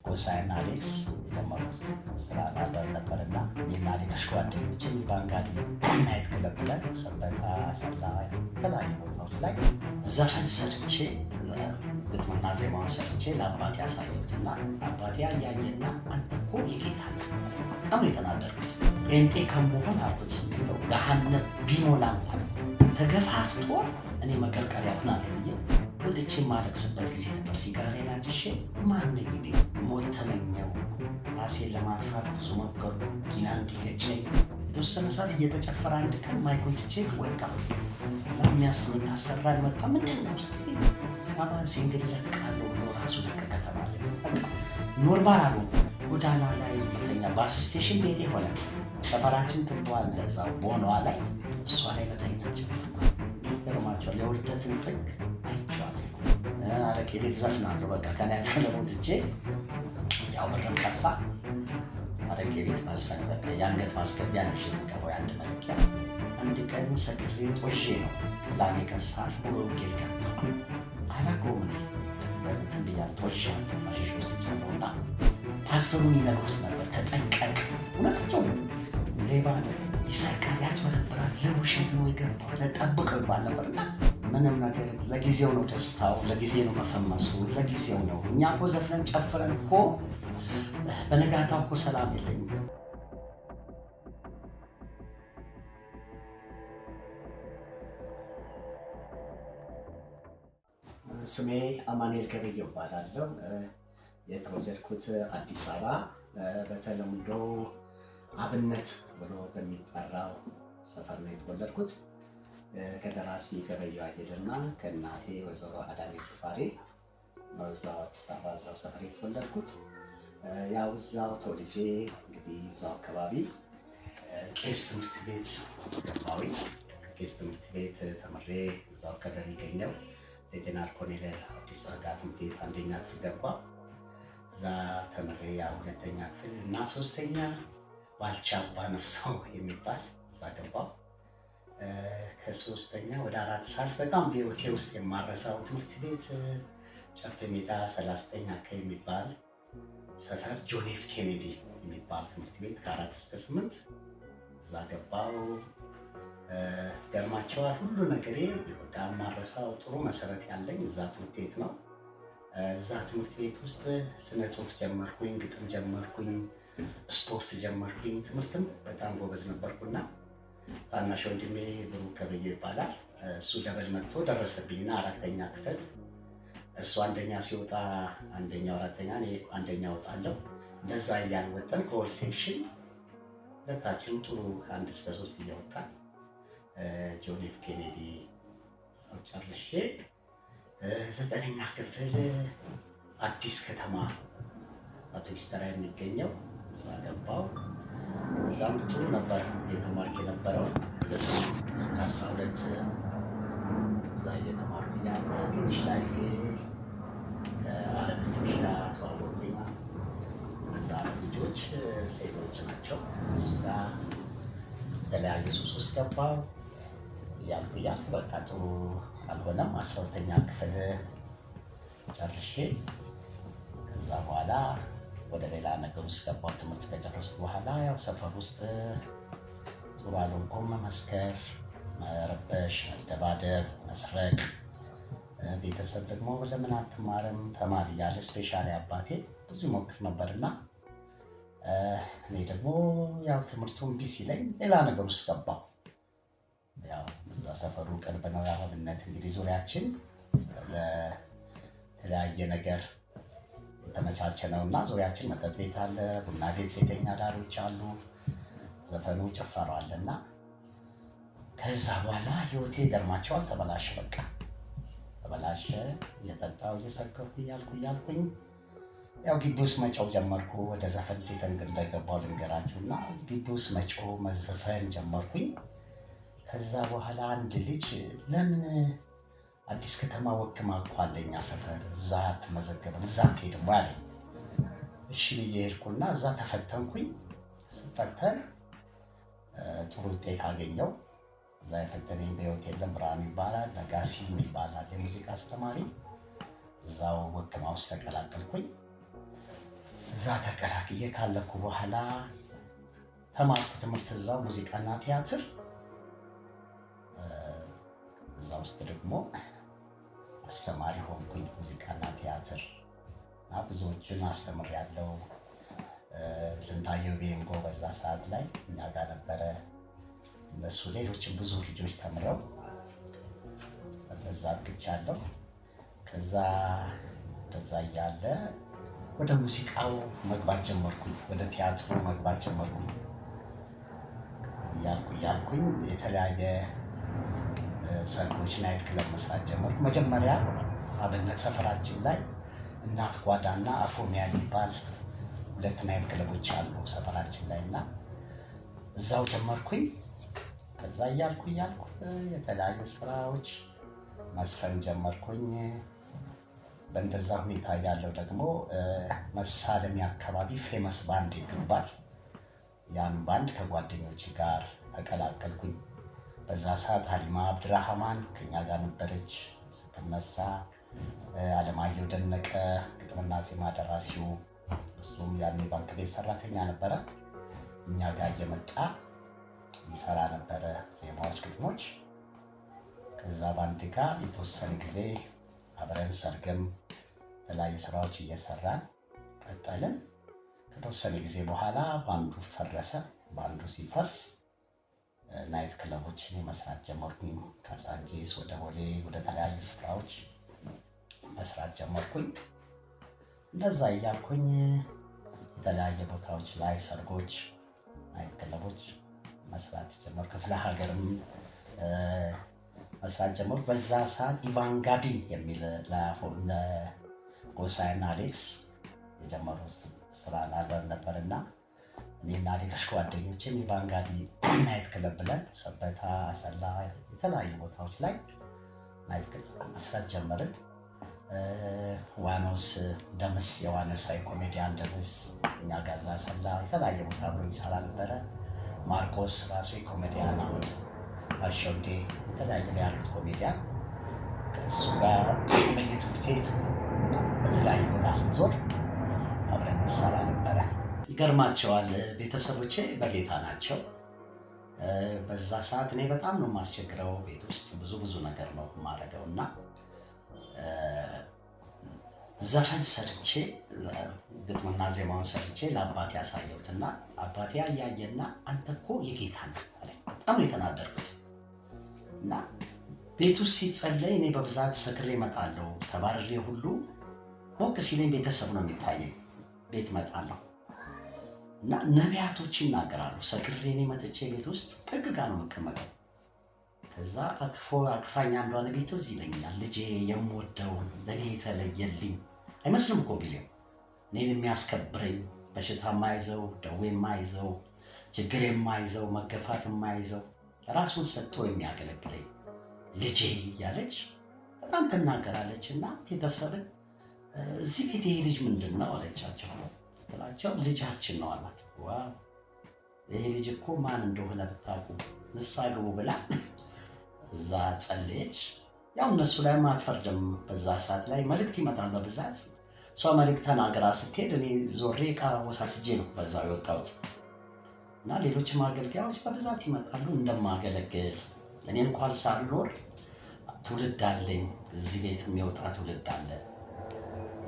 ጎሳዬና አሌክስ የጀመሩት ስራ ነበርና እኔና ሌሎች ጓደኞችን ባንጋሊ ናይት ክለብ ብለን ሰበታ፣ ሰላ የተለያዩ ቦታዎች ላይ ዘፈን ሰርቼ ግጥምና ዜማውን ሰርቼ ለአባቴ ያሳየሁትና አባቴ ያየና አንተ እኮ የጌታ በጣም የተናደርኩት ጴንጤ ከመሆን አልኩት ስለው ገሃነም ቢሞላ እንኳን ተገፋፍቶ እኔ መቀርቀሪያ ሆናለሁ ብዬ ወጥቼ የማለቅስበት ጊዜ ነበር። ሲጋሬን አጭሼ ማነኝ እኔ ሞት ተመኘው፣ ራሴን ለማጥፋት ብዙ ሞከርኩ፣ መኪና እንዲገጨኝ የተወሰነ ሰዓት እየተጨፈረ አንድ ቀን ማይኩን ትቼ ወጣሁ። የሚያስታሰራን መጣ። ምንድን ነው ውስጥ አማን ሲንግል ለቃለሁ ብሎ ራሱ ለቀቀ ተባለ። ኖርማል አሉ ጎዳና ላይ በተኛ ባስ ስቴሽን ቤት የሆነ ሰፈራችን ትቧል ለዛው ቦኗ ላይ እሷ ላይ በተኛ ጀመርኩ። ይገርማቸዋል። የውርደትን ጥግ አይቼዋለሁ። አረቄ ቤት ዘፍናለሁ። በቃ ከናይት ክለብ ወጥቼ ያው ብርም ጠፋ። አረቄ ቤት መዝፈን በቃ የአንገት ማስገቢያ ነሽ የሚገባው የአንድ መለኪያ። አንድ ቀን ሰክሬ ጦዤ ነው ቅዳሜ ቀን ሳልፍ ሙሉ ወንጌል ገባ። አላውቀውም እኔ በእንትን ብያለሁ ጦዣለሁ ማሽሽ ወስጃለሁ እና ፓስተሩን ይነግሩት ነበር ተጠንቀቅ። እውነታቸው ሌባ ነው፣ ይሰርቃል፣ ያጭበረብራል፣ ለውሸት ነው የገባው ተጠብቀው ይባል ነበርና ምንም ነገር ለጊዜው ነው ደስታው፣ ለጊዜ ነው መፈመሱ፣ ለጊዜው ነው። እኛ እኮ ዘፍነን ጨፍረን እኮ በነጋታው እኮ ሰላም የለኝም። ስሜ አማኑኤል ገበየሁ እባላለሁ። የተወለድኩት አዲስ አበባ በተለምዶ አብነት ብሎ በሚጠራው ሰፈር ነው የተወለድኩት። ከደራሲ ገበየሁ አየለና ከእናቴ ወይዘሮ አዳነች ፋሬ እዛው አዲስ አበባ እዛው ሰፈር የተወለድኩት። ያው እዛው ተወልጄ እንግዲህ እዛው አካባቢ ቄስ ትምህርት ቤት ገባሁኝ። ከቄስ ትምህርት ቤት ተምሬ እዛው ከሚገኘው ሌተናል ኮሎኔል አዲስ አጋ ትምህርት ቤት አንደኛ ክፍል ገባሁ። እዛ ተምሬ ያው ሁለተኛ ክፍል እና ሶስተኛ ባልቻ አባ ነፍሰው የሚባል እዛ ገባሁ። ከሶስተኛ ወደ አራት ሳልፍ በጣም በህይወቴ ውስጥ የማረሳው ትምህርት ቤት ጨፌ ሜዳ 39 አካባቢ የሚባል ሰፈር ጆን ኤፍ ኬኔዲ የሚባል ትምህርት ቤት ከ4 እስከ 8 እዛ ገባሁ። ገርማቸዋል ሁሉ ነገሬ በቃ የማረሳው ጥሩ መሰረት ያለኝ እዛ ትምህርት ቤት ነው። እዛ ትምህርት ቤት ውስጥ ስነ ጽሁፍ ጀመርኩኝ፣ ግጥም ጀመርኩኝ፣ ስፖርት ጀመርኩኝ። ትምህርትም በጣም ጎበዝ ነበርኩና ታናሽ ወንድሜ ብሩክ ገበየሁ ይባላል። እሱ ደበል መጥቶ ደረሰብኝና አራተኛ ክፍል እሱ አንደኛ ሲወጣ አንደኛው አራተኛ እኔ አንደኛ ወጣለሁ። እንደዛ እያልን ወጣን ከኦል ሴክሽን ሁለታችንም ጥሩ ከ1 እስከ 3 እያወጣን ጆን ኤፍ ኬኔዲ ሰው ጨርሼ 9ኛ ክፍል አዲስ ከተማ አውቶቡስ ተራ የሚገኘው እዛ ገባሁ። እዛም ጥሩ ነበር የተማርኩ የነበረው 12 እዛ እየተማርኩ ያለ ትንሽ ላይፌ ከአረብ ልጆች ጋር ተዋወቅኩኝ። እነዛ አረብ ልጆች ሴቶች ናቸው። እሱ ጋር የተለያየ ሱስ ውስጥ ገባሁ። እያልኩ በቃ ጥሩ አልሆነም። 12ኛ ክፍል ጨርሼ ከዛ በኋላ ወደ ሌላ ነገር ውስጥ ገባሁ። ትምህርት ከጨረስኩ በኋላ ያው ሰፈር ውስጥ ጥሩ አልሆንኩም። መመስከር፣ መረበሽ፣ መደባደብ፣ መስረቅ፣ ቤተሰብ ደግሞ ለምን አትማርም ተማሪ እያለ ስፔሻሊ አባቴ ብዙ ይሞክር ነበርና እኔ ደግሞ ያው ትምህርቱን እምቢ ሲለኝ ሌላ ነገር ውስጥ ገባሁ። ያው እዛ ሰፈሩ ቅርብ ነው። አብነት እንግዲህ ዙሪያችን ለተለያየ ነገር የተመቻቸ ነው እና ዙሪያችን መጠጥ ቤት አለ፣ ቡና ቤት፣ ሴተኛ አዳሪዎች አሉ፣ ዘፈኑ ጭፈራው አለ እና ከዛ በኋላ ህይወቴ ገርማቸዋል ተበላሸ። በቃ ተበላሸ። እየጠጣሁ እየሰከርኩ እያልኩኝ ያው ግቢ ውስጥ መጮህ ጀመርኩ። ወደ ዘፈን ቤት እንደገባሁ ልንገራችሁ እና ግቢ ውስጥ መጮህ መዘፈን ጀመርኩኝ። ከዛ በኋላ አንድ ልጅ ለምን አዲስ ከተማ ወክማ እኮ አለ እኛ ሰፈር እዛ አትመዘገብም እዛ አትሄድም አለኝ። እሺ ብዬ ሄድኩና እዛ ተፈተንኩኝ። ስፈተን ጥሩ ውጤት አገኘው። እዛ የፈተነኝ በህይወት የለም ብርሃኑ ይባላል፣ ነጋሲ ይባላል የሙዚቃ አስተማሪ። እዛው ወክማ ውስጥ ተቀላቀልኩኝ። ተቀላቅዬ ካለኩ በኋላ ተማርኩ ትምህርት እዛው ሙዚቃና ቲያትር። እዛ ውስጥ ደግሞ አስተማሪ ሆንኩኝ ሙዚቃና ቲያትር እና ብዙዎችን አስተምሬያለሁ። ስንታየው ቤንጎ በዛ ሰዓት ላይ እኛ ጋር ነበረ። እነሱ ሌሎችም ብዙ ልጆች ተምረው በዛ አግቻለሁ። ከዛ እንደዛ እያለ ወደ ሙዚቃው መግባት ጀመርኩኝ፣ ወደ ቲያትሩ መግባት ጀመርኩኝ። እያልኩኝ የተለያየ ሰርጎች ናይት ክለብ መስራት ጀመርኩ። መጀመሪያ አብነት ሰፈራችን ላይ እናት ጓዳና አፎሚያ የሚባል 2 ናይት ክለቦች አሉ ሰፈራችን ላይ እና እዛው ጀመርኩኝ። ከዛ እያልኩ የተለያየ ስራዎች መስፈን ጀመርኩኝ። በእንደዛ ሁኔታ ያለው ደግሞ መሳለሚያ አካባቢ ፌመስ ባንድ የሚባል ያን ባንድ ከጓደኞች ጋር ተቀላቀልኩኝ። በዛ ሰዓት ሀሊማ አብድራህማን ከኛ ጋር ነበረች ስትነሳ። አለማየሁ ደነቀ ግጥምና ዜማ ደራሲው፣ እሱም ያኔ ባንክ ቤት ሰራተኛ ነበረ። እኛ ጋር እየመጣ ይሰራ ነበረ ዜማዎች፣ ግጥሞች። ከዛ ባንድ ጋር የተወሰነ ጊዜ አብረን ሰርግም የተለያዩ ስራዎች እየሰራን ቀጠልን። ከተወሰነ ጊዜ በኋላ ባንዱ ፈረሰ። ባንዱ ሲፈርስ ናይት ክለቦች መስራት ጀመርኩኝ። ከሳንጂስ ወደ ቦሌ ወደ ተለያዩ ስፍራዎች መስራት ጀመርኩኝ። እንደዛ እያልኩኝ የተለያየ ቦታዎች ላይ ሰርጎች፣ ናይት ክለቦች መስራት ጀመርኩ። ክፍለ ሀገርም መስራት ጀመርኩ። በዛ ሰዓት ኢቫንጋዲ የሚል ጎሳይና አሌክስ የጀመሩት ስራ ነበርና እኔና ሌሎች ጓደኞችም ኢቫንጋዲ ናይት ክለብ ብለን ሰበታ፣ አሰላ የተለያዩ ቦታዎች ላይ ናይት ክለብ መስራት ጀመርን። ዋኖስ ደምስ የዋኖሳዊ ኮሜዲያን ደምስ እኛ ጋዛ አሰላ የተለያየ ቦታ ብሎ ይሰራ ነበረ። ማርቆስ ራሱ ኮሜዲያን አሁን አሸንዴ የተለያየ ላይ ያሉት ኮሜዲያን ከእሱ ጋር በየትምህርት ቤት በተለያየ ቦታ ስንዞር አብረን እንሰራ ነበረ። ይገርማቸዋል፣ ቤተሰቦቼ በጌታ ናቸው። በዛ ሰዓት እኔ በጣም ነው የማስቸግረው። ቤት ውስጥ ብዙ ነገር ነው የማደርገው እና ዘፈን ሰርቼ ግጥምና ዜማውን ሰርቼ ለአባቴ ያሳየሁትና አባቴ ያያየና አንተ እኮ የጌታ ነህ አለኝ። በጣም ነው የተናደድኩት እና ቤት ውስጥ ሲጸለይ እኔ በብዛት ሰክሬ እመጣለሁ። ተባርሬ ሁሉ ሞቅ ሲለኝ ቤተሰብ ነው የሚታየኝ። ቤት እመጣለሁ እና ነቢያቶች ይናገራሉ። ሰክሬ እኔ መጥቼ ቤት ውስጥ ጥግ ጋር ነው የምቀመጠው። ከዛ አቅፋኝ አንዷ ነቢይ ትዝ ይለኛል። ልጄ የምወደው ለእኔ የተለየልኝ አይመስልም እኮ ጊዜው እኔን የሚያስከብረኝ፣ በሽታ የማይዘው፣ ደዌ የማይዘው፣ ችግር የማይዘው፣ መገፋት የማይዘው፣ ራሱን ሰጥቶ የሚያገለግለኝ ልጄ እያለች በጣም ትናገራለች። እና ቤተሰብን እዚህ ቤት ይሄ ልጅ ምንድን ነው አለቻቸው። ስትላቸው ልጃችን ነው አላት። ዋው ይሄ ልጅ እኮ ማን እንደሆነ ብታውቁ ንስሐ ግቡ ብላ እዛ ጸለየች። ያው እነሱ ላይ አትፈርድም። በዛ ሰዓት ላይ መልእክት ይመጣል በብዛት። እሷ መልእክት ተናግራ ስትሄድ እኔ ዞሬ ዕቃ ወሳስጄ ነው በዛው የወጣሁት እና ሌሎችም አገልጋዮች በብዛት ይመጣሉ እንደማገለግል። እኔ እንኳን ሳልኖር ትውልድ አለኝ፣ እዚህ ቤት የሚወጣ ትውልድ አለ።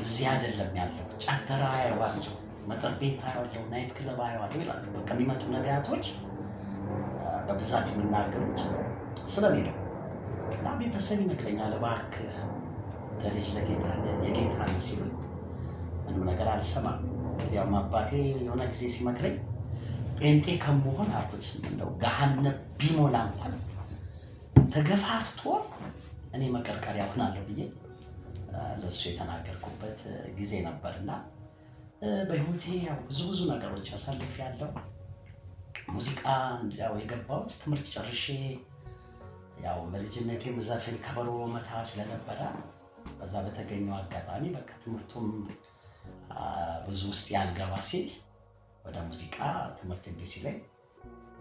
እዚህ አይደለም ያለው፣ ጫተራ አየዋለሁ፣ መጠጥ ቤት አየዋለሁ፣ ናይት ክለብ አየዋለሁ ይላሉ። በቃ የሚመጡ ነቢያቶች በብዛት የሚናገሩት ስለኔ ነው እና ቤተሰብ ይነግረኛል፣ እባክህ ልጅ ለጌታ የጌታ ነህ ሲሉኝ ምንም ነገር አልሰማም። ያውም አባቴ የሆነ ጊዜ ሲመክረኝ ጴንጤ ከመሆን አልኩት እንደው ገሃነም ቢሞላ እንኳን ተገፋፍቶ እኔ መቀርቀሪያ ሆናለሁ ብዬ ለእሱ የተናገርኩበት ጊዜ ነበርና በህይወቴ ያው ብዙ ነገሮች አሳልፌያለሁ። ሙዚቃ ያው የገባሁት ትምህርት ጨርሼ ያው በልጅነቴም ዘፈን ከበሮ መታ ስለነበረ በዛ በተገኘው አጋጣሚ በቃ ትምህርቱም ብዙ ውስጥ ያልገባ ሲል ወደ ሙዚቃ ትምህርት ኤምቢሲ ላይ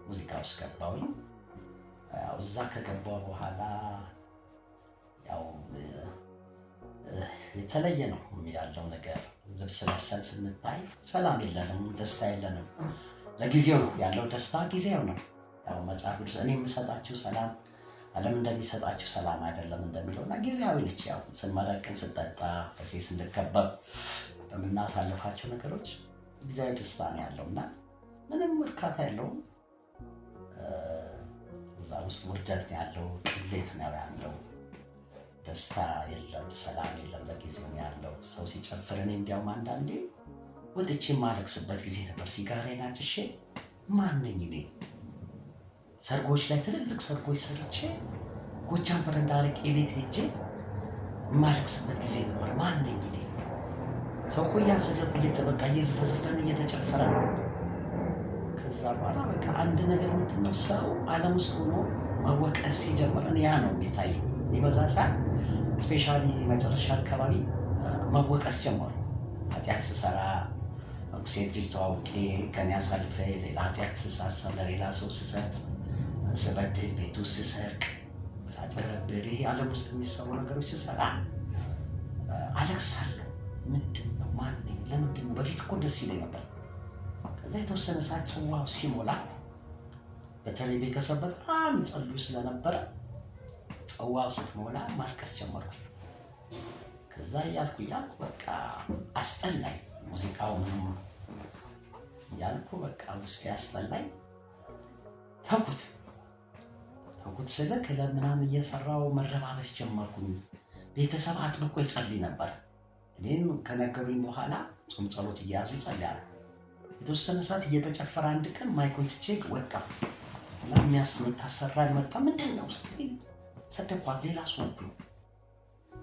ሙዚቃ ውስጥ ገባሁኝ። ያው እዛ ከገባሁ በኋላ ያው የተለየ ነው ያለው ነገር። ልብስ ለብሰን ስንታይ ሰላም የለንም፣ ደስታ የለንም። ለጊዜው ነው ያለው ደስታ፣ ጊዜው ነው። ያው መጽሐፍ ቅዱስ እኔ የምሰጣችሁ ሰላም ዓለም እንደሚሰጣችሁ ሰላም አይደለም እንደሚለው እና ጊዜያዊ ነች። ያው ስንመረቅን፣ ስንጠጣ፣ በሴ ስንከበብ በምናሳልፋቸው ነገሮች ጊዜያዊ ደስታ ነው ያለው እና ምንም እርካታ የለውም። እዛ ውስጥ ውርደት ነው ያለው፣ ቅሌት ነው ያለው፣ ደስታ የለም፣ ሰላም የለም። ለጊዜው ነው ያለው። ሰው ሲጨፍር እኔ እንዲያውም አንዳንዴ ወጥቼ የማለቅስበት ጊዜ ነበር። ሲጋራዬን አጭሼ ማነኝ እኔ? ሰርጎች ላይ ትልልቅ ሰርጎች ሰርቼ ጎጃም በረንዳ አረቄ ቤት ሄጄ የማለቅስበት ጊዜ ነበር። ማነኝ እኔ? ሰው እኮ እያዘለቁ እየተበቃ እየተዘፈነ እየተጨፈረ ነው። ከዛ በኋላ በቃ አንድ ነገር ምንድነው ሰው ዓለም ውስጥ ሆኖ መወቀስ ሲጀምር ያ ነው የሚታየኝ። እኔ በዛ ሰዓት ስፔሻሊ መጨረሻ አካባቢ መወቀስ ጀመሩ። ኃጢአት ስሰራ ሴት ልጅ ተዋውቄ ከኔ አሳልፌ ሌላ ኃጢአት ስሳሰብ ለሌላ ሰው ስሰጥ፣ ስበድል፣ ቤት ውስጥ ስሰርቅ፣ ሳጭበረብር፣ ይሄ ዓለም ውስጥ የሚሰሩ ነገሮች ስሰራ አለቅሳለሁ። ምንድን ነው? ማነኝ? ለምንድን ነው? በፊት እኮ ደስ ይለኝ ነበር። ከዛ የተወሰነ ሰዓት ጽዋው ሲሞላ በተለይ ቤተሰብ በጣም ይጸልዩ ስለነበረ ጽዋው ስትሞላ ማልቀስ ጀመርኩ። ከዛ እያልኩ በቃ አስጠላኝ። ሙዚቃው ምንም እያልኩ በቃ ውስጤ አስጠላኝ። ተውኩት ስለ ክለብ ምናምን እየሰራው መረባበስ ጀመርኩኝ። ቤተሰብ አጥብቆ ይጸልይ ነበር። እኔም ከነገሩኝ በኋላ ጾም ጸሎት እየያዙ ይጸልያሉ። የተወሰነ ሰዓት እየተጨፈረ አንድ ቀን ማይኩን ትቼ ወጣሁ እና የምታሰራኝ መጣ። ምንድን ነው ውስጥ ሰደኳት፣ ሌላ ሰው ሆንኩኝ።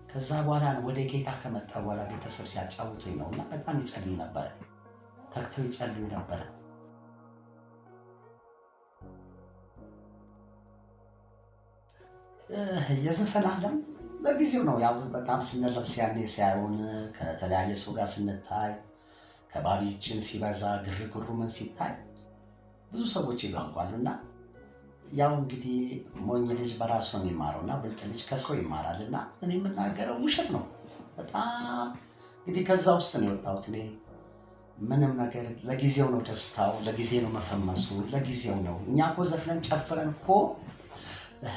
ከዛ በኋላ ነው ወደ ጌታ ከመጣ በኋላ ቤተሰብ ሲያጫውቱኝ ነው እና በጣም ይጸልዩ ነበረ፣ ተግተው ይጸልዩ ነበረ። የዘፈን ዓለም ለጊዜው ነው። ያው በጣም ስንለብስ ያኔ ሲያዩን፣ ከተለያየ ሰው ጋር ስንታይ፣ ከባቢችን ሲበዛ ግርግሩ ምን ሲታይ ብዙ ሰዎች ይጓጓሉ እና ያው እንግዲህ ሞኝ ልጅ በራሱ ነው የሚማረው እና ብልጥ ልጅ ከሰው ይማራል እና እኔ የምናገረው ውሸት ነው። በጣም እንግዲህ ከዛ ውስጥ ነው የወጣሁት። እኔ ምንም ነገር ለጊዜው ነው ደስታው፣ ለጊዜ ነው መፈመሱ፣ ለጊዜው ነው። እኛ እኮ ዘፍነን ጨፍረን እኮ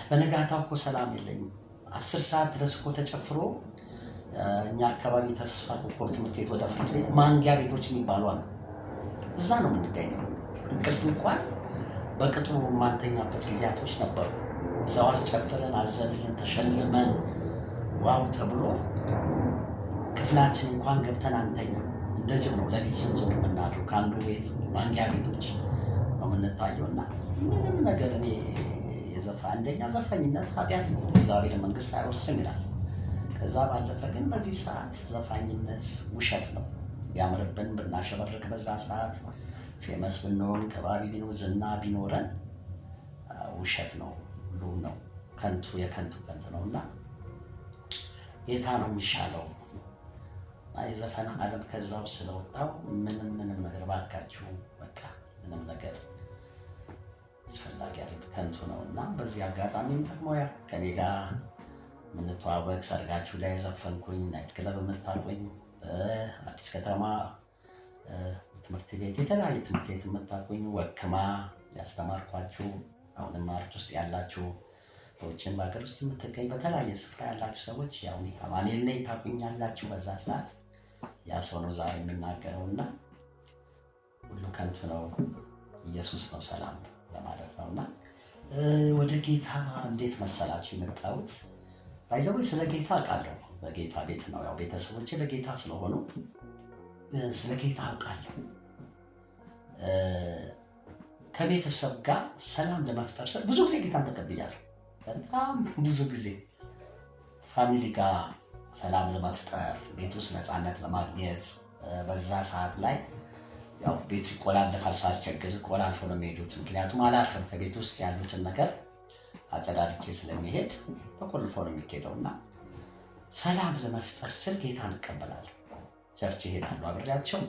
በነጋታው እኮ ሰላም የለኝም። 10 ሰዓት ድረስ እኮ ተጨፍሮ እኛ አካባቢ ተስፋ ኮከብ ትምህርት ቤት ወደ ፍርድ ቤት ማንጊያ ቤቶች የሚባሉ አሉ። እዛ ነው የምንገኘው። እንቅልፍ እንኳን በቅጡ ማንተኛበት ጊዜያቶች ነበሩ። ሰው አስጨፍረን አዘልለን ተሸልመን ዋው ተብሎ ክፍላችን እንኳን ገብተን አንተኛም። እንደ ጅብ ነው ሌሊት ስንዞር የምናድረው። ከአንዱ ቤት ማንጊያ ቤቶች ነው የምንታየው እና ምንም ነገር እኔ አንደኛ ዘፋኝነት ኃጢአት ነው፣ እግዚአብሔር መንግስት አይወርስም ይላል። ከዛ ባለፈ ግን በዚህ ሰዓት ዘፋኝነት ውሸት ነው። ቢያምርብን ብናሸበርቅ፣ በዛ ሰዓት ፌመስ ብንሆን፣ ከባቢ ቢኖር፣ ዝና ቢኖረን ውሸት ነው፣ ሁሉ ነው ከንቱ፣ የከንቱ ከንቱ ነው እና ጌታ ነው የሚሻለው። የዘፈን ዓለም ከዛው ስለወጣው ምንም ነገር ባካችሁ በቃ ምንም ነገር አስፈላጊ አይደለም፣ ከንቱ ነው እና በዚህ አጋጣሚም ደግሞ ያ ከኔ ጋር የምንተዋወቅ ሰርጋችሁ ላይ ዘፈንኩኝ፣ ናይት ክለብ የምታውቁኝ፣ አዲስ ከተማ ትምህርት ቤት፣ የተለያየ ትምህርት ቤት የምታውቁኝ፣ ወክማ ያስተማርኳችሁ፣ አሁንም አርት ውስጥ ያላችሁ፣ በውጭም በሀገር ውስጥ የምትገኝ በተለያየ ስፍራ ያላችሁ ሰዎች ያው አማኑኤል ነኝ ታውቁኛላችሁ። በዛ ሰዓት ያ ሰው ነው ዛሬ የሚናገረው እና ሁሉ ከንቱ ነው፣ ኢየሱስ ነው ሰላም ነው ለማለት ነው እና ወደ ጌታ እንዴት መሰላችሁ የመጣሁት? ባይዘው ስለ ጌታ አውቃለሁ። በጌታ ቤት ነው ያው ቤተሰቦቼ በጌታ ስለሆኑ ስለ ጌታ አውቃለሁ። ከቤተሰብ ጋር ሰላም ለመፍጠር ብዙ ጊዜ ጌታን ተቀብያለሁ። በጣም ብዙ ጊዜ ፋሚሊ ጋር ሰላም ለመፍጠር፣ ቤት ውስጥ ነፃነት ለማግኘት በዛ ሰዓት ላይ ያው ቤት ሲቆላለፋል ሳስቸግር ቆላልፎ ነው የሚሄዱት። ምክንያቱም አላርፍም ከቤት ውስጥ ያሉትን ነገር አጸዳድቼ ስለሚሄድ ተቆልፎ ነው የሚሄደው እና ሰላም ለመፍጠር ስል ጌታን እቀበላለሁ። ቸርች እሄዳለሁ አብሬያቸው።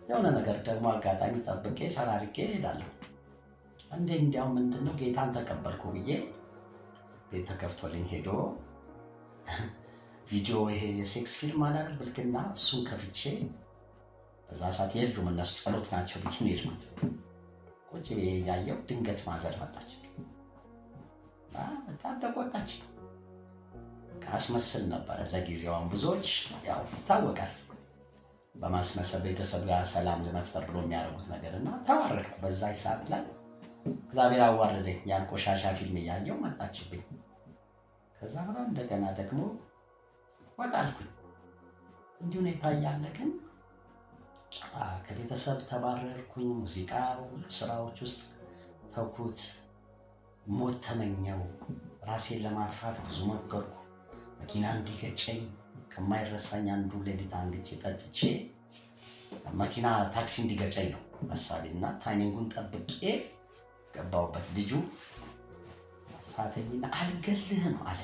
የሆነ ነገር ደግሞ አጋጣሚ ጠብቄ ሰራርቄ እሄዳለሁ። እንዲያው ምንድነው ጌታን ተቀበልኩ ብዬ ቤት ተከፍቶልኝ ሄዶ ቪዲዮ ይሄ የሴክስ ፊልም አላደር ብልግና እሱን ከፍቼ በዛ ሰዓት የሉም እነሱ ጸሎት ናቸው ብዬ ነው የሄድኩት። ቁጭ ብዬ ያየው ድንገት ማዘር መጣች። በጣም ተቆጣች። አስመስል ነበረ ለጊዜው። ብዙዎች ያው ይታወቃል በማስመሰል ቤተሰብ ጋር ሰላም ለመፍጠር ብሎ የሚያደርጉት ነገር እና ተዋረድኩ። በዛ ሰዓት ላይ እግዚአብሔር አዋረደኝ። ያን ቆሻሻ ፊልም እያየው መጣችብኝ። ከዛ በኋላ እንደገና ደግሞ ወጣልኩኝ። እንዲሁ ሁኔታ እያለ ግን ከቤተሰብ ተባረርኩኝ። ሙዚቃ ስራዎች ውስጥ ተውኩት። ሞት ተመኘው። ራሴን ለማጥፋት ብዙ ሞከርኩ። መኪና እንዲገጨኝ ከማይረሳኝ አንዱ ሌሊት አንግቼ ጠጥቼ መኪና ታክሲ እንዲገጨኝ ነው ሀሳቤና ታይሚንጉን ጠብቄ ገባሁበት። ልጁ ሳተኝና አልገልህም አለ።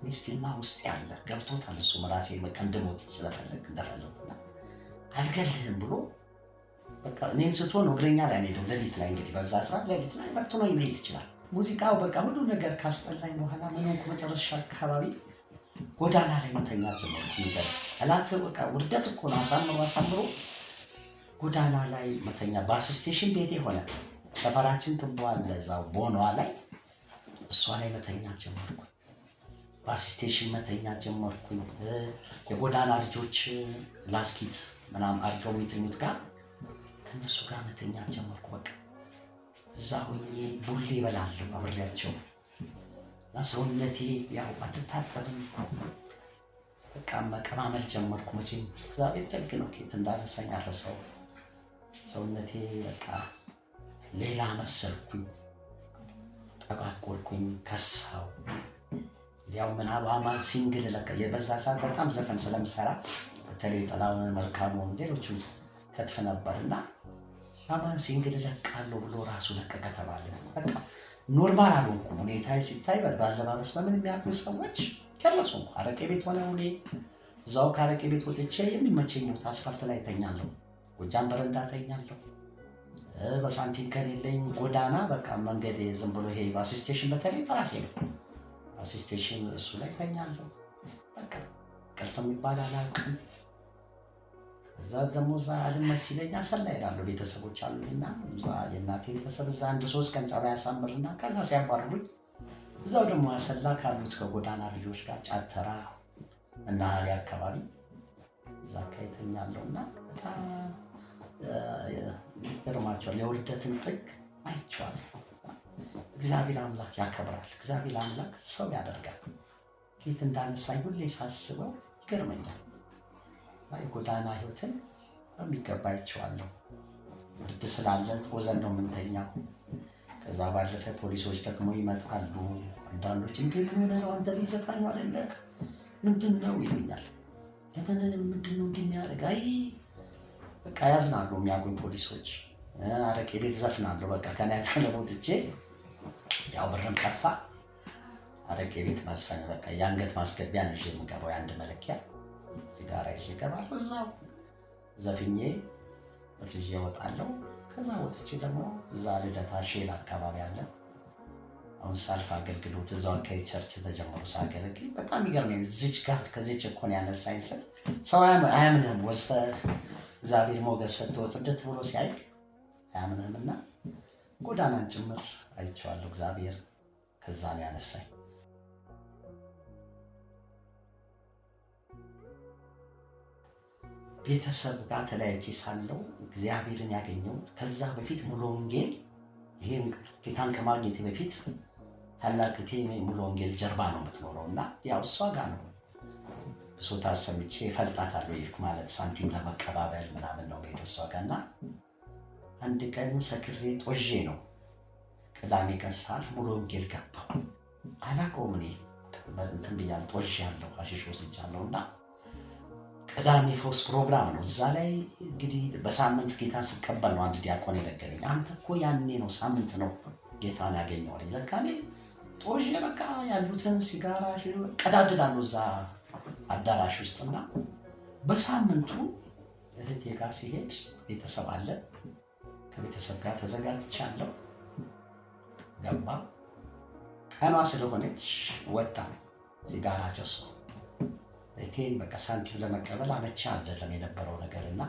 ሚስቴና ውስጥ ያለ ገብቶታል። እሱም ራሴን በቃ እንድሞት እንደፈለጉና አልገልህም ብሎ በቃ እኔን ስትሆን እግረኛ ላይ ሄደው ሌሊት ላይ እንግዲህ በዛ ሰዓት ሌሊት ላይ መጥቶ ነው ይሄድ ይችላል። ሙዚቃው በቃ ሁሉ ነገር ካስጠላኝ በኋላ ምን ሆንኩ? መጨረሻ አካባቢ ጎዳና ላይ መተኛት ጀመርኩ። ጠላት በቃ ውርደት እኮ ነው። አሳምሮ ጎዳና ላይ መተኛ። ባስ ስቴሽን ቤቴ ሆነ። ሰፈራችን ትቧል እዛው ቦኗ ላይ እሷ ላይ መተኛት ጀመርኩ። ባስ ስቴሽን መተኛት ጀመርኩኝ። የጎዳና ልጆች ላስኪት ምናምን አድርገው የሚተኙት ጋር ከነሱ ጋር መተኛት ጀመርኩ። በቃ እዛ ሆኜ ቡሌ እበላለሁ አብሬያቸው እና ሰውነቴ ያው አትታጠብም። በቃ መቀማመል ጀመርኩ። መቼም እግዚአብሔር ደግ ነው። ኬት እንዳነሳኝ አረሰው። ሰውነቴ በቃ ሌላ መሰልኩኝ። ጠቋቆርኩኝ፣ ከሳው። ያው ምናባ አማን ሲንግል ለካ የበዛ ሰዓት በጣም ዘፈን ስለምሰራ በተለይ ጥላውን መልካሙ ሌሎቹ ከትፍ ነበርና አማን ሲንግል ለቃለሁ ብሎ ራሱ ለቀቀ ተባለ። በቃ ኖርማል አልሆንኩም። ሁኔታዬ ሲታይ ባለባበስ በምን የሚያውቁ ሰዎች ከለሱም አረቄ ቤት ሆነ ሁሌ እዛው ከአረቄ ቤት ወጥቼ የሚመቸኝ ቦታ አስፋልት ላይ ተኛለሁ። ጎጃም በረንዳ ተኛለሁ። በሳንቲም ከሌለኝ ጎዳና በቃ መንገድ ዝም ብሎ ይሄ ባስ ስቴሽን በተለይ ትራሴ ነው። ባስ ስቴሽን እሱ ላይ ተኛለሁ። በቃ ቅልፍ የሚባል አላውቅም። እዛ ደግሞ እዛ አልመስ ይለኝ አሰላ እሄዳለሁ። ቤተሰቦች አሉኝና እዛ የእናቴ ቤተሰብ እዛ 1-3 ቀን ጸባይ ያሳምርና ከዛ ሲያባርሩኝ እዛው ደግሞ አሰላ ካሉት ከጎዳና ልጆች ጋር ጫተራ እና ሀሪ አካባቢ እዛ ካይተኛለሁና በጣም ይገርማቸዋል። የውርደትን ጥግ አይቼዋለሁ። እግዚአብሔር አምላክ ያከብራል። እግዚአብሔር አምላክ ሰው ያደርጋል። ጌት እንዳነሳኝ ሁሌ ሳስበው ይገርመኛል። የጎዳና ህይወትን በሚገባ አይቼዋለሁ። ብርድ ስላለ ጦዘን ነው የምንተኛው። ከዛ ባለፈ ፖሊሶች ደግሞ ይመጣሉ። አንዳንዶች እንግዲህ ምን ነው አንተ ሊዘፋኝ አይደለ ምንድን ነው ይሉኛል። ለምን ምንድን ነው እንደሚያደርግ አይ በቃ ያዝናሉ የሚያውቁኝ ፖሊሶች። አረቄ ቤት ዘፍናለሁ። በቃ ከናያት ከለቦትቼ ያው ብርም ጠፋ። አረቄ ቤት ማስፈን በቃ የአንገት ማስገቢያ ነው ይዤ የምገባው። የአንድ መለኪያ ሲጋራ ይዤ እገባለሁ። እዛው ዘፍኜ ልጅ እወጣለሁ። ከዛ ወጥቼ ደግሞ እዛ ልደታ ሼል አካባቢ አለ። አሁን ሳልፍ አገልግሎት እዛው አካባቢ ቸርች ተጀምሮ ሳገለግል በጣም ይገርመኝ። እዚች ጋር ከዚች እኮ ነው ያነሳኝ ስል ሰው አያምንህም። ወስተህ እግዚአብሔር ሞገስ ሰጥቶ ጽድት ብሎ ሲያይ አያምንህምና ጎዳናን ጭምር አይቼዋለሁ። እግዚአብሔር ከዛ ነው ያነሳኝ። ቤተሰብ ጋር ተለያይቼ ሳለው እግዚአብሔርን ያገኘሁት ከዛ በፊት ሙሉ ወንጌል ይሄን ጌታን ከማግኘቴ በፊት ታላቅ እህቴ ሙሉ ወንጌል ጀርባ ነው የምትኖረው እና ያው እሷ ጋር ነው ብሶታ ሰምቼ እፈልጣታለሁ ይልኩ ማለት ሳንቲም ለመቀባበል ምናምን ነው የምሄደው እሷ ጋር። እና አንድ ቀን ሰክሬ ጦዤ ነው ቅዳሜ ቀን ሳልፍ ሙሉ ወንጌል ገባሁ። አላውቀውም እኔ እንትን ብያለሁ፣ ጦዤያለሁ፣ ሐሺሽ ወስጃለሁ። እና ቅዳሜ ፈውስ ፕሮግራም ነው። እዛ ላይ እንግዲህ በሳምንት ጌታን ስቀበል ነው አንድ ዲያቆን የነገረኝ። አንተ እኮ ያኔ ነው ሳምንት ነው ጌታን ያገኘው አለኝ። ለካ እኔ ጦዤ በቃ ያሉትን ሲጋራ ቀዳድዳለሁ እዛ አዳራሽ ውስጥና በሳምንቱ እህቴ ጋር ሲሄድ ቤተሰብ አለ። ከቤተሰብ ጋር ተዘጋግቻለሁ። ገባ። ቀኗ ስለሆነች ወጣ ሲጋራ ጨሶ እቴን በቃ ሳንቲም ለመቀበል አመቺ አይደለም የነበረው ነገርና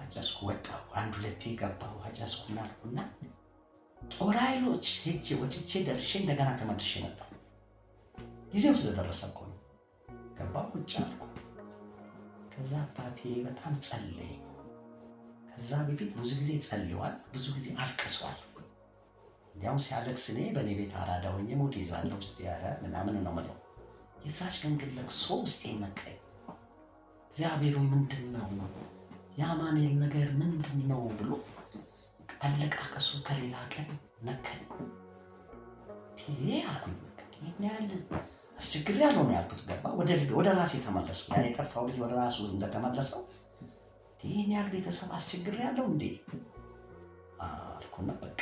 አጨስኩ። ወጣሁ። አንድ ሁለቴ ገባሁ። አጨስኩና አልኩና ጦር ኃይሎች ሄጄ ወጥቼ ደርሼ እንደገና ተመልሼ መጣሁ። ጊዜው ስለደረሰ እኮ ነው። ገባሁ፣ ቁጭ አልኩ። ከዛ አባቴ በጣም ጸለየ። ከዛ በፊት ብዙ ጊዜ ጸልዋል፣ ብዙ ጊዜ አልቅሷል። እንዲያውም ሲያለቅስ እኔ በእኔ ቤት አራዳ ሆኜ ሙድ ይዛለሁ ውስጥ ያለ ምናምን ነው የምለው። የዛች ቀን ግን ለቅሶ ውስጤ ነካኝ። እግዚአብሔር ምንድን ነው የአማኑኤል ነገር ምንድን ነው ብሎ አለቃቀሱ ከሌላ ቀን ነካኝ። አልኩኝ ይህን ያህል አስቸግሬያለሁ ነው ያልኩት። ገባ ወደ ራሴ ተመለሱ። ያ የጠፋው ልጅ ወደ ራሱ እንደተመለሰው ይህን ያህል ቤተሰብ አስቸግሬያለሁ እንዴ አልኩና በቃ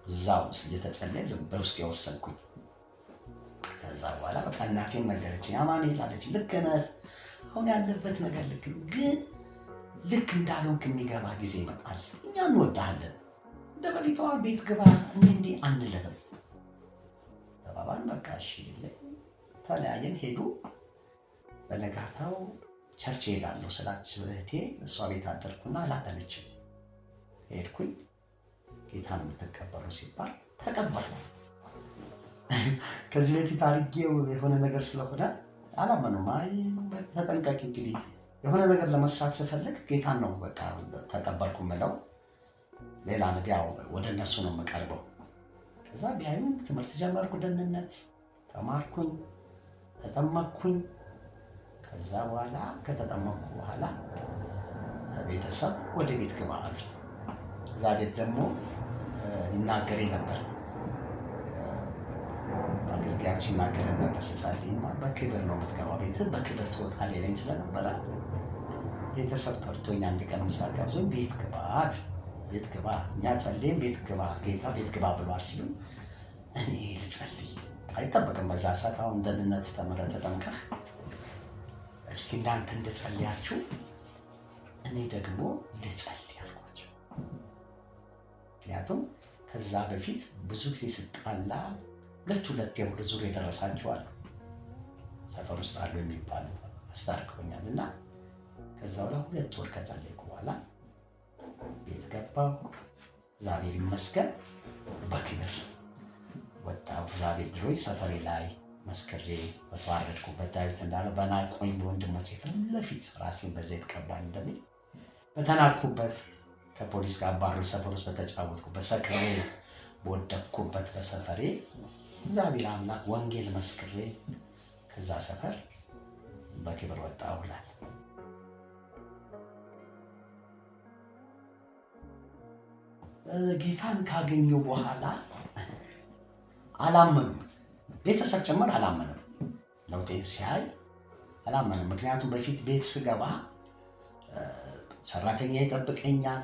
እዛው እየተጸለየ በውስጥ የወሰንኩኝ። ከዛ በኋላ በቃ እናቴም ነገረችኝ። አማኑኤል አለች፣ ልክ ነህ፣ አሁን ያለበት ነገር ልክ ነው፣ ግን ልክ እንዳልሆንክ የሚገባ ጊዜ ይመጣል። እኛ እንወድሃለን፣ እንደ በፊቷ ቤት ግባ እንዴ አንልህም ተባባን። በቃ እሺ ተለያየን። ሄዱ። በነጋታው ቸርች ሄዳለሁ ስላች እህቴ እሷ ቤት አደርኩና አላጠነችም። ሄድኩኝ። ጌታን የምትቀበሉ ሲባል ተቀበሉ። ከዚህ በፊት አድርጌው የሆነ ነገር ስለሆነ አላመኑም። አይ ተጠንቀቂ፣ እንግዲህ የሆነ ነገር ለመስራት ስፈልግ ጌታን ነው በቃ ተቀበልኩ ምለው። ሌላ ያው ወደ እነሱ ነው የምቀርበው። ከዛ ቢያዩኝ ትምህርት ጀመርኩ፣ ደህንነት ተማርኩኝ፣ ተጠመቅኩኝ። ከዛ በኋላ ከተጠመቅኩ በኋላ ቤተሰብ ወደ ቤት ግባ አሉ። እግዚአብሔር ደግሞ ይናገረኝ ነበር፣ በአገልጋዮች ይናገረን ነበር ስጸልይና በክብር ነው የምትገባው፣ ቤትህ በክብር ትወጣለህ ይለኝ ስለነበረ ቤተሰብ ጠርቶኝ አንድ ቀን ምሳ ጋብዞኝ ቤት ግባ አሉ። ቤት ግባ፣ እኛ ጸልየን ቤት ግባ ጌታ ቤት ግባ ብሏል ሲሉ እኔ ልጸልይ አይጠበቅም በዛ ሰዓት። አሁን ደህንነት ተምረህ ተጠምቀህ እስቲ እንዳንተ እንደጸልያችሁ እኔ ደግሞ ልጸልይ አልኳቸው። ምክንያቱም ከዛ በፊት ብዙ ጊዜ ስጣላ ሁለት የሙሉ ዙር የደረሳቸዋል ሰፈር ውስጥ አሉ የሚባሉ አስታርቀውኛል። እና ከዛ በኋላ 2 ወር ከጸለይኩ በኋላ ቤት ገባሁ። እግዚአብሔር ይመስገን በክብር ወጣሁ። እግዚአብሔር ድሮኝ ሰፈሬ ላይ መስክሬ በተዋረድኩበት ዳዊት እንዳለው በናቁኝ በወንድሞቼ ፊት ለፊት ራሴን በዘይት ቀባኝ እንደሚል በተናኩበት ከፖሊስ ጋር አባሮች ሰፈር ውስጥ በተጫወትኩበት ሰክሬ በወደቅኩበት በሰፈሬ እግዚአብሔር አምላክ ወንጌል መስክሬ ከዛ ሰፈር በክብር ወጣሁ እላለሁ። ጌታን ካገኘሁ በኋላ አላመኑም። ቤተሰብ ጭምር አላመንም። ለውጤን ሲያይ አላመንም። ምክንያቱም በፊት ቤት ስገባ ሰራተኛ ይጠብቀኛል፣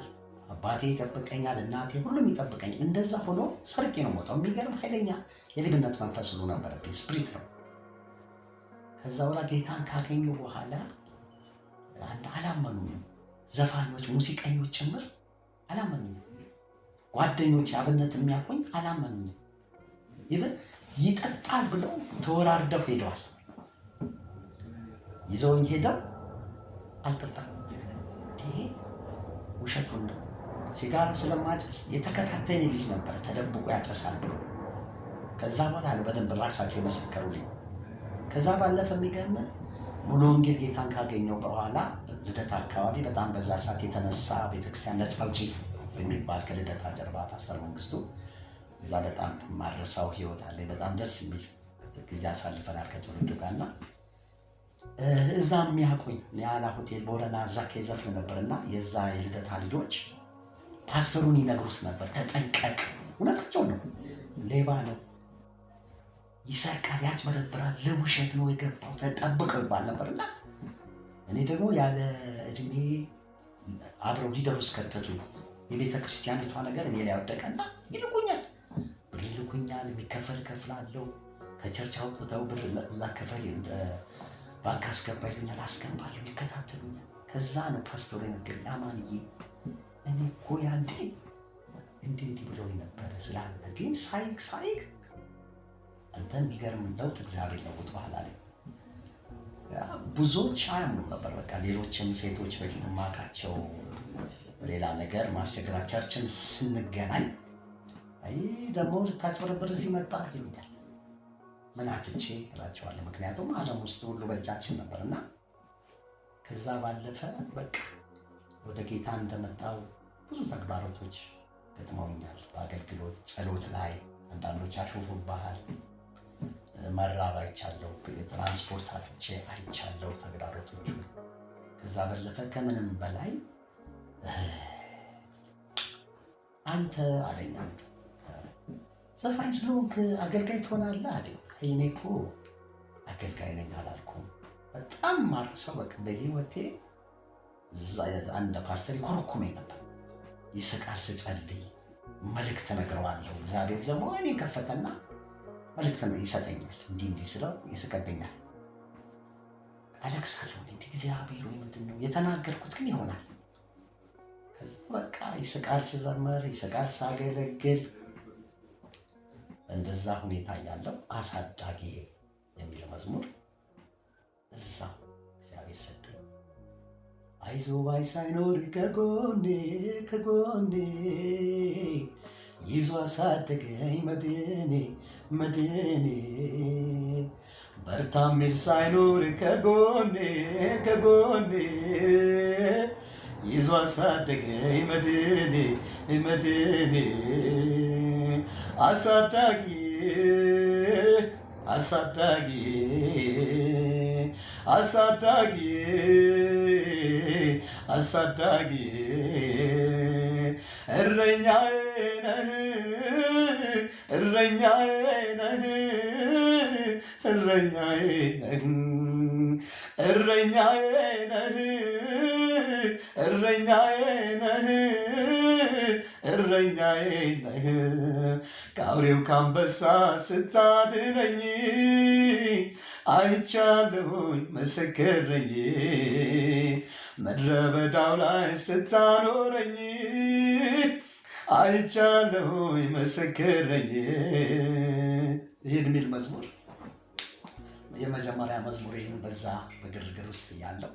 አባቴ ይጠብቀኛል፣ እናቴ ሁሉም ይጠብቀኛል። እንደዛ ሆኖ ሰርቄ ነው የምወጣው። የሚገርም ኃይለኛ የልብነት መንፈስ ሁሉ ነበረብኝ። ስፕሪት ነው። ከዛ በኋላ ጌታን ካገኘሁ በኋላ አላመኑም። ዘፋኞች፣ ሙዚቀኞች ጭምር አላመኑም። ጓደኞች አብነት የሚያውቁኝ አላመኑም። ይብን ይጠጣል ብለው ተወራርደው ሄደዋል። ይዘውኝ ሄደው አልጠጣም። ውሸቱን ነው። ሲጋራ ስለማጨስ የተከታተለ ልጅ ነበር ተደብቆ ያጨሳል ብሎ። ከዛ በኋላ ነው በደንብ ራሳቸው የመሰከሩልኝ። ከዛ ባለፈ የሚገርም ሙሉ ወንጌል ጌታን ካገኘው በኋላ ልደታ አካባቢ በጣም በዛ ሰዓት የተነሳ ቤተክርስቲያን ነፃ አውጪ የሚባል ከልደታ ጀርባ ፓስተር መንግስቱ እዛ በጣም ማረሳው ህይወት አለ። በጣም ደስ የሚል ጊዜ አሳልፈናል ከትውልዱ ጋርና እዛ የሚያውቁኝ ኒያላ ሆቴል ቦረና እዛ ከዘፍን ነበርና የዛ የልደታ ልጆች ፓስተሩን ይነግሩት ነበር፣ ተጠንቀቅ። እውነታቸው ነው። ሌባ ነው፣ ይሰርቃል፣ ያጭበረብራል፣ ለውሸት ነው የገባው፣ ተጠብቀው ይባል ነበርና እኔ ደግሞ ያለ እድሜ አብረው ሊደሩ እስከተቱኝ። የቤተ ክርስቲያኒቷ ነገር እኔ ላይ ወደቀና ይልኩኛል፣ ብር ይልኩኛል፣ የሚከፈል ከፍላለሁ። ከቸርች አውጥተው ብር ላከፈል ባንክ አስገባ ይሉኛል፣ አስገባለሁ፣ ይከታተሉኛል። ከዛ ነው ፓስተሩ የነገረኝ፣ አማንዬ እኔ እኮ ያንዴ እንዲህ ብለው ነበረ ስለ አንተ፣ ግን ሳይክ አንተ የሚገርም ለውጥ እግዚአብሔር ለውጥ ባህል አለኝ። ብዙዎች አያምኑ ነበር። በቃ ሌሎችም ሴቶች በፊት ማቃቸው ሌላ ነገር ማስቸገራ ቸርችን ስንገናኝ አይ ደግሞ ልታጭበረብር እዚህ መጣ ይሉኛል። ምን አትቼ እላቸዋለሁ። ምክንያቱም ዓለም ውስጥ ሁሉ በእጃችን ነበርና ከዛ ባለፈ በቃ ወደ ጌታ እንደመጣው ብዙ ተግዳሮቶች ገጥመውኛል። በአገልግሎት ጸሎት ላይ አንዳንዶች ያሾፉብሃል። መራብ አይቻለሁ። ትራንስፖርት አጥቼ አይቻለሁ ተግዳሮቶቹ። ከዛ ባለፈ ከምንም በላይ አንተ አለኝ አንዱ ዘፋኝ ስለሆንክ አገልጋይ ትሆናለህ አለኝ። እኔ እኮ አገልጋይ ነኝ አላልኩም። በጣም ማርሰው በቃ በህይወቴ አንድ ፓስተር ይኮረኩመኝ ነበር። ይስቃል ስጸልይ መልእክት ነግረዋለሁ። እግዚአብሔር ደግሞ እኔ ከፈተና መልእክት ነው ይሰጠኛል። እንዲህ ስለው ይስቀበኛል። አለቅሳለሁ። እንዲህ እግዚአብሔር ወይ ምንድነው የተናገርኩት ግን ይሆናል። ከዛ በቃ ይስቃል ስዘምር፣ ይስቃል ሳገለግል። እንደዛ ሁኔታ ያለው አሳዳጊ የሚል መዝሙር እዛው እግዚአብሔር ሰጠኝ። አይዞህ ባይ ሳይኖር ከጎኔ ይዞ አሳደገኝ መድኔ በርታ ሚል ሳይኖር ከጎኔ ይዞ አሳደገኝ መድኔ አሳዳጊ እረኛዬ ነህ ከአውሬው ከአንበሳ ስታድነኝ አይቻለሁኝ ምስክር ነኝ። ምድረ በዳው ላይ ስታኖረኝ አይቻለሁኝ ምስክር ነኝ። ይህን የሚል መዝሙር የመጀመሪያ መዝሙር ይህን በዛ በግርግር ውስጥ ያለው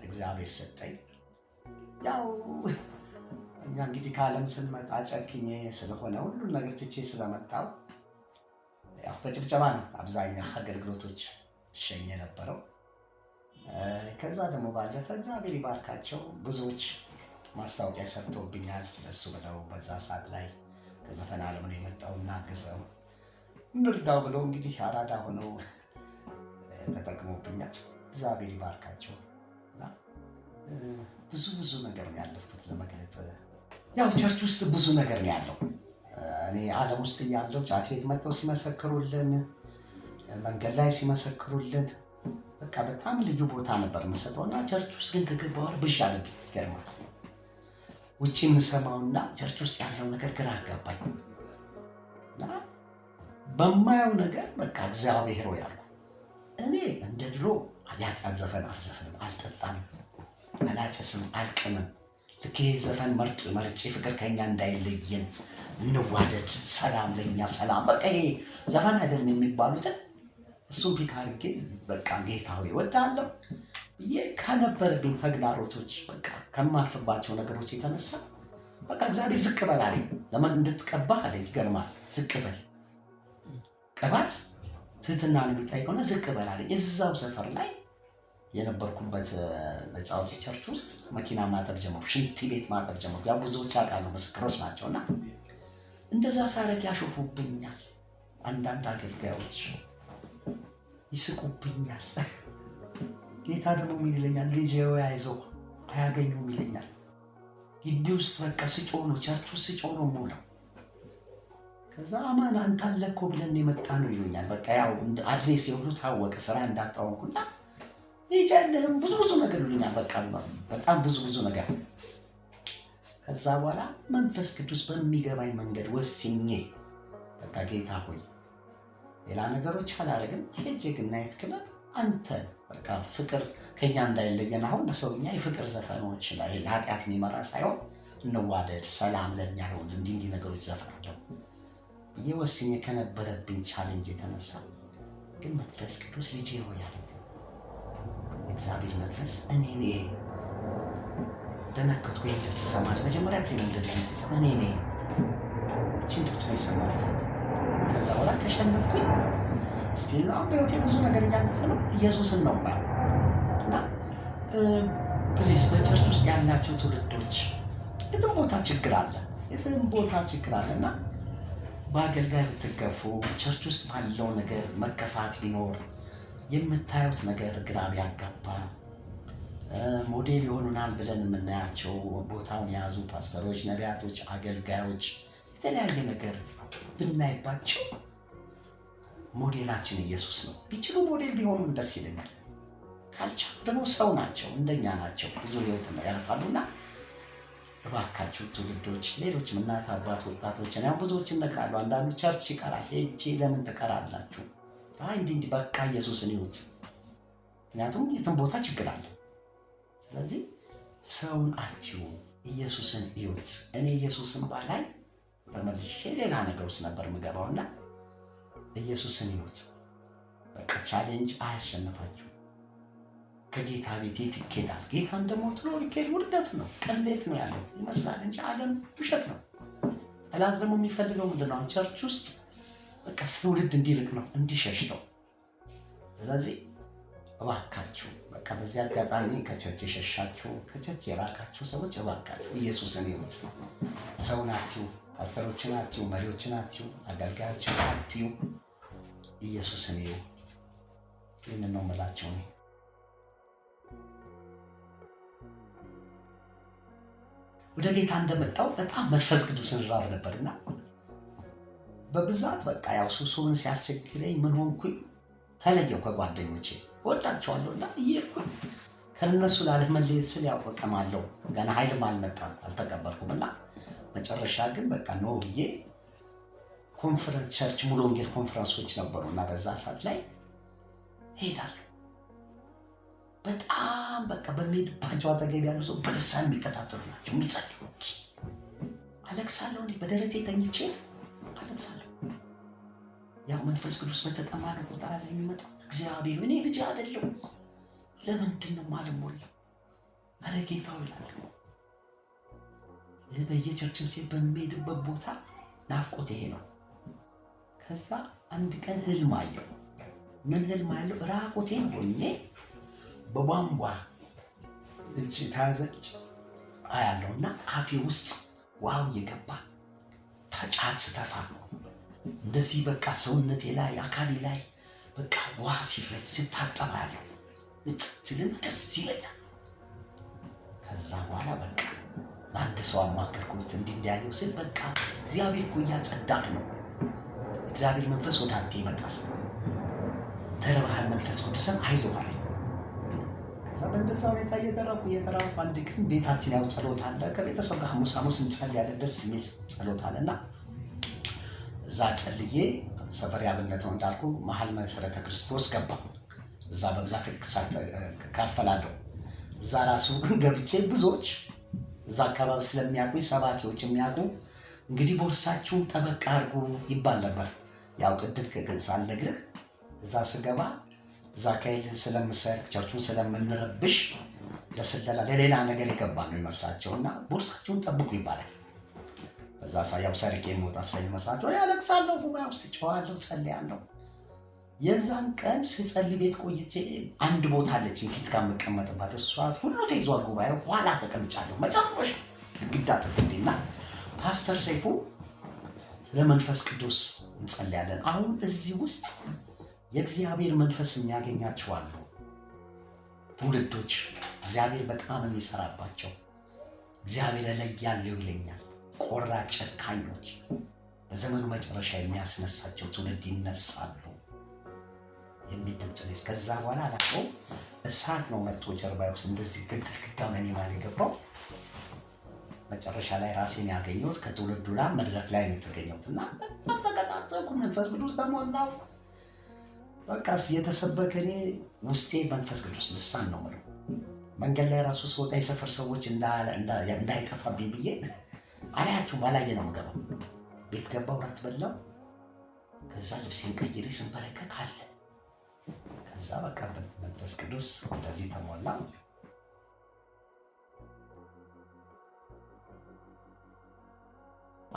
እግዚአብሔር ሰጠኝ። ያው እኛ እንግዲህ ከዓለም ስንመጣ ጨክኜ ስለሆነ ሁሉን ነገር ትቼ ስለመጣው ያው በጭብጨባ ነው አብዛኛው አገልግሎቶች ሸኝ የነበረው። ከዛ ደግሞ ባለፈ እግዚአብሔር ይባርካቸው ብዙዎች ማስታወቂያ ሰርተውብኛል። ለሱ ብለው በዛ ሰዓት ላይ ከዘፈን ዓለም ነው የመጣው እናግዘው እንርዳው ብለው እንግዲህ አራዳ ሆነው ተጠቅሞብኛል። እግዚአብሔር ይባርካቸው እና ብዙ ነገር ነው ያለፍኩት ለመግለጥ። ያው ቸርች ውስጥ ብዙ ነገር ነው ያለው። እኔ ዓለም ውስጥ ያለው ጫት ቤት መጥተው ሲመሰክሩልን፣ መንገድ ላይ ሲመሰክሩልን በቃ በጣም ልዩ ቦታ ነበር የምሰጠውና ቸርች ውስጥ ግን ከገባሁ ብዥ አለብኝ። ይገርማል። ውጪ የምሰማውና ቸርች ውስጥ ያለው ነገር ግራ አጋባኝ እና በማየው ነገር በቃ እግዚአብሔር ሆይ ያልኩ እኔ እንደ ድሮ ያጣን ዘፈን አልዘፍንም፣ አልጠጣም፣ አላጨስም፣ አልቅምም። ልክ ይሄ ዘፈን መርጬ ፍቅር ከኛ እንዳይለየን እንዋደድ፣ ሰላም ለኛ ሰላም፣ በቃ ይሄ ዘፈን አይደለም የሚባሉትን እሱም ፒክ አድርጌ በቃ ጌታ ሆይ እወድሃለሁ ብዬ ከነበረብኝ ተግዳሮቶች በቃ ከማልፍባቸው ነገሮች የተነሳ በቃ እግዚአብሔር ዝቅ በል አለኝ። እንድትቀባህ አለኝ። ይገርማል። ዝቅ በል ቅባት ትህትና ነው የሚጠይቀውና ዝቅ በል አለኝ። እዛው ሰፈር ላይ የነበርኩበት ነፃ አውጪ ቸርች ውስጥ መኪና ማጠብ ጀመርኩ፣ ሽንት ቤት ማጠብ ጀመርኩ። ያው ብዙዎች ያውቃሉ፣ ምስክሮች ናቸውና እንደዛ ሳረግ ያሾፉብኛል። አንዳንድ አገልጋዮች ይስቁብኛል። ጌታ ደግሞ ምን ይለኛል? ልጄ ሆይ አይዞህ አያገኙም ይለኛል። ግቢ ውስጥ በቃ ስጮህ ነው፣ ቸርች ውስጥ ስጮህ ነው የምውለው። ከዛ አማን አንተ አለ እኮ ብለን የመጣ ነው ይሉኛል። በቃ ያው አድሬስ የሁሉ ታወቀ፣ ስራ እንዳጣወንኩና ይጀልህም ብዙ ነገር ይሉኛል። በቃ በጣም ብዙ ነገር። ከዛ በኋላ መንፈስ ቅዱስ በሚገባኝ መንገድ ወስኜ በቃ ጌታ ሆይ ሌላ ነገሮች አላደርግም፣ ሄጄ ግን ናይት ክለብ አንተ በቃ ፍቅር ከኛ እንዳይለየን አሁን በሰውኛ የፍቅር ዘፈኖች ላይ ለኃጢአት የሚመራ ሳይሆን እንዋደድ፣ ሰላም ለኛ ይሁን፣ እንዲህ ነገሮች ዘፍናለሁ ብዬ ወስኜ ከነበረብኝ ቻሌንጅ የተነሳ ግን መንፈስ ቅዱስ ልጄ ሆይ አለኝ። እግዚአብሔር መንፈስ እኔ ደነከትኩ። ይህን ድምፅ ሰማች። መጀመሪያ ጊዜ ነው እንደዚህ ድምፅ ሰማ። እኔ እችን ድምፅ ነው የሰማሁት። ከዛ በኋላ ተሸነፍኩኝ። ስቲል ነው በህይወቴ ብዙ ነገር እያለፈ ነው። ኢየሱስን ነው የማየው። እና ፕሊስ በቸርች ውስጥ ያላቸው ትውልዶች የትም ቦታ ችግር አለ፣ የትም ቦታ ችግር አለ እና በአገልጋይ ብትገፉ ቸርች ውስጥ ባለው ነገር መገፋት ቢኖር የምታዩት ነገር ግራ ቢያጋባ ሞዴል ይሆኑናል ብለን የምናያቸው ቦታውን የያዙ ፓስተሮች፣ ነቢያቶች፣ አገልጋዮች የተለያየ ነገር ብናይባቸው ሞዴላችን ኢየሱስ ነው። ቢችሉ ሞዴል ቢሆኑ ደስ ይለኛል። ካልቻሉ ደግሞ ሰው ናቸው፣ እንደኛ ናቸው፣ ብዙ ህይወት ያልፋሉና እባካችሁ ትውልዶች፣ ሌሎችም እናት አባት ወጣቶች፣ እኔም ብዙዎችን እነግራለሁ። አንዳንዱ ቸርች ይቀራል። ሄጄ ለምን ትቀራላችሁ? አይ እንዲህ በቃ ኢየሱስን ይዩት። ምክንያቱም የትም ቦታ ችግር አለ። ስለዚህ ሰውን አትዩ፣ ኢየሱስን ይዩት። እኔ ኢየሱስን ባላይ ተመልሼ ሌላ ነገር ውስጥ ነበር የምገባውና ኢየሱስን ይዩት። በቃ ቻሌንጅ አያሸንፋችሁ። ከጌታ ቤት የት ይኬዳል? ጌታን ደግሞ ትሎ ይኬድ ውርደት ነው፣ ቅሌት ነው ያለው ይመስላል እንጂ ዓለም ውሸት ነው። ጠላት ደግሞ የሚፈልገው ምንድነው? ቸርች ውስጥ በቃ ትውልድ እንዲርቅ ነው፣ እንዲሸሽ ነው። ስለዚህ እባካችሁ በቃ በዚህ አጋጣሚ ከቸርች የሸሻችሁ፣ ከቸርች የራቃችሁ ሰዎች እባካችሁ ኢየሱስን ይዩት። ሰውን አትዩ፣ ፓስተሮችን አትዩ፣ መሪዎችን አትዩ፣ አገልጋዮችን አትዩ፣ ኢየሱስን ይዩ። ይህንን ነው የምላቸው እኔ። ወደ ጌታ እንደመጣው በጣም መንፈስ ቅዱስን ራብ ነበርና በብዛት በቃ ያው ሱሱን ሲያስቸግረኝ ምን ሆንኩኝ? ተለየው ከጓደኞቼ። ወዳቸዋለሁና እየሄድኩኝ ከነሱ ላለመለየት ስል ያቆቀማለሁ። ገና ኃይልም አልመጣም፣ አልተቀበልኩምና መጨረሻ ግን በቃ ነው ብዬ ኮንፈረንስ ቸርች ሙሉ ወንጌል ኮንፈረንሶች ነበሩና በዛ ሰዓት ላይ ሄዳለሁ። በጣም በቃ በሚሄድባቸው አጠገብ ያሉ ሰው በልሳን የሚከታተሉ ናቸው፣ የሚጸልዩ። አለቅሳለሁ፣ በደረቴ ተኝቼ አለቅሳለሁ። ያው መንፈስ ቅዱስ በተጠማነ ቁጥር ላይ የሚመጣው እግዚአብሔር እኔ ልጅ አይደለሁ ለምንድን ነው የማልሞላው? ኧረ ጌታው ይላለሁ። በየቸርችም ሲል በሚሄድበት ቦታ ናፍቆት ይሄ ነው። ከዛ አንድ ቀን ህልም አየሁ። ምን ህልም አየሁ? ራቆቴን ሆኜ በቧንቧ እጅ ታዘች አያለሁና አፌ ውስጥ ዋው እየገባ ጫት ስተፋ እንደዚህ በቃ ሰውነቴ ላይ አካሌ ላይ በቃ ውሃ ሲፈት ሲታጠብ አያለሁ። እጽትልን ደስ ይለኛል። ከዛ በኋላ በቃ ለአንድ ሰው አማከርኩት እንዲያየው ስል በቃ እግዚአብሔር እኮ እያጸዳክ ነው። እግዚአብሔር መንፈስ ወደ አንተ ይመጣል። ተረባሃል፣ መንፈስ ቅዱስን አይዞህ አለኝ። ከዛ በእንደዛ ሁኔታ እየተራኩ አንድ ቀን ቤታችን ያው ጸሎት አለ። ከቤተሰብ ጋር ሐሙስ እንጸልያለን። ደስ የሚል ጸሎት አለና እዛ ጸልዬ ሰፈር ያብነት ነው እንዳልኩ መሀል መሰረተ ክርስቶስ ገባሁ። እዛ በብዛት እካፈላለሁ። እዛ ራሱ ገብቼ ብዙዎች እዛ አካባቢ ስለሚያውቁኝ ሰባኪዎች የሚያውቁ እንግዲህ ቦርሳችሁን ጠበቅ አድርጉ ይባል ነበር። ያው ቅድም ሳልነግርህ እዛ ስገባ እዛ አካባቢ ስለምሰርቅ ቸርቹን ስለምንረብሽ ለስለላ ለሌላ ነገር የገባ ነው ይመስላቸውና ቦርሳችሁን ጠብቁ ይባላል። በዛ ሳያው ሰርቄ የምወጣ ስለሚመስላቸው ያለቅሳለሁ፣ ጉባኤ ውስጥ ጨዋለሁ፣ ጸልያለሁ። የዛን ቀን ስጸልይ ቤት ቆይቼ አንድ ቦታ አለች ፊት ጋር የምቀመጥባት፣ እሷ ሁሉ ተይዟል ጉባኤው። ኋላ ተቀምጫለሁ መጨረሻ ግድግዳ ተቀምጬና ፓስተር ሰይፉ ስለ መንፈስ ቅዱስ እንጸልያለን። አሁን እዚህ ውስጥ የእግዚአብሔር መንፈስ የሚያገኛቸው አሉ ትውልዶች፣ እግዚአብሔር በጣም የሚሰራባቸው እግዚአብሔር ላይ ያለው ይለኛል። ቆራጥ ጨካኞች በዘመኑ መጨረሻ የሚያስነሳቸው ትውልድ ይነሳሉ የሚል ድምፅ ነው። ከዛ በኋላ አላውቀው እሳት ነው መጥቶ ጀርባዬ ውስጥ እንደዚህ ግድግዳው ለኔ ማለት የገባው። መጨረሻ ላይ ራሴን ያገኘሁት ከትውልዱ ላይ መድረክ ላይ ነው የተገኘሁት እና በጣም ተቀጣጠልኩ። መንፈስ ቅዱስ ተሞላው። በቃ የተሰበከ እኔ ውስጤ መንፈስ ቅዱስ ልሳን ነው ማለት መንገድ ላይ ራሱ ስወጣ የሰፈር ሰዎች እንዳይጠፋብኝ ብዬ አላያቸውም፣ ባላየ ነው የምገባው። ቤት ገባሁ፣ እራት በላሁ። ከዛ ልብሴን ቀይሬ ስንበረከክ አለ። ከዛ በቃ መንፈስ ቅዱስ እንደዚህ ተሞላ።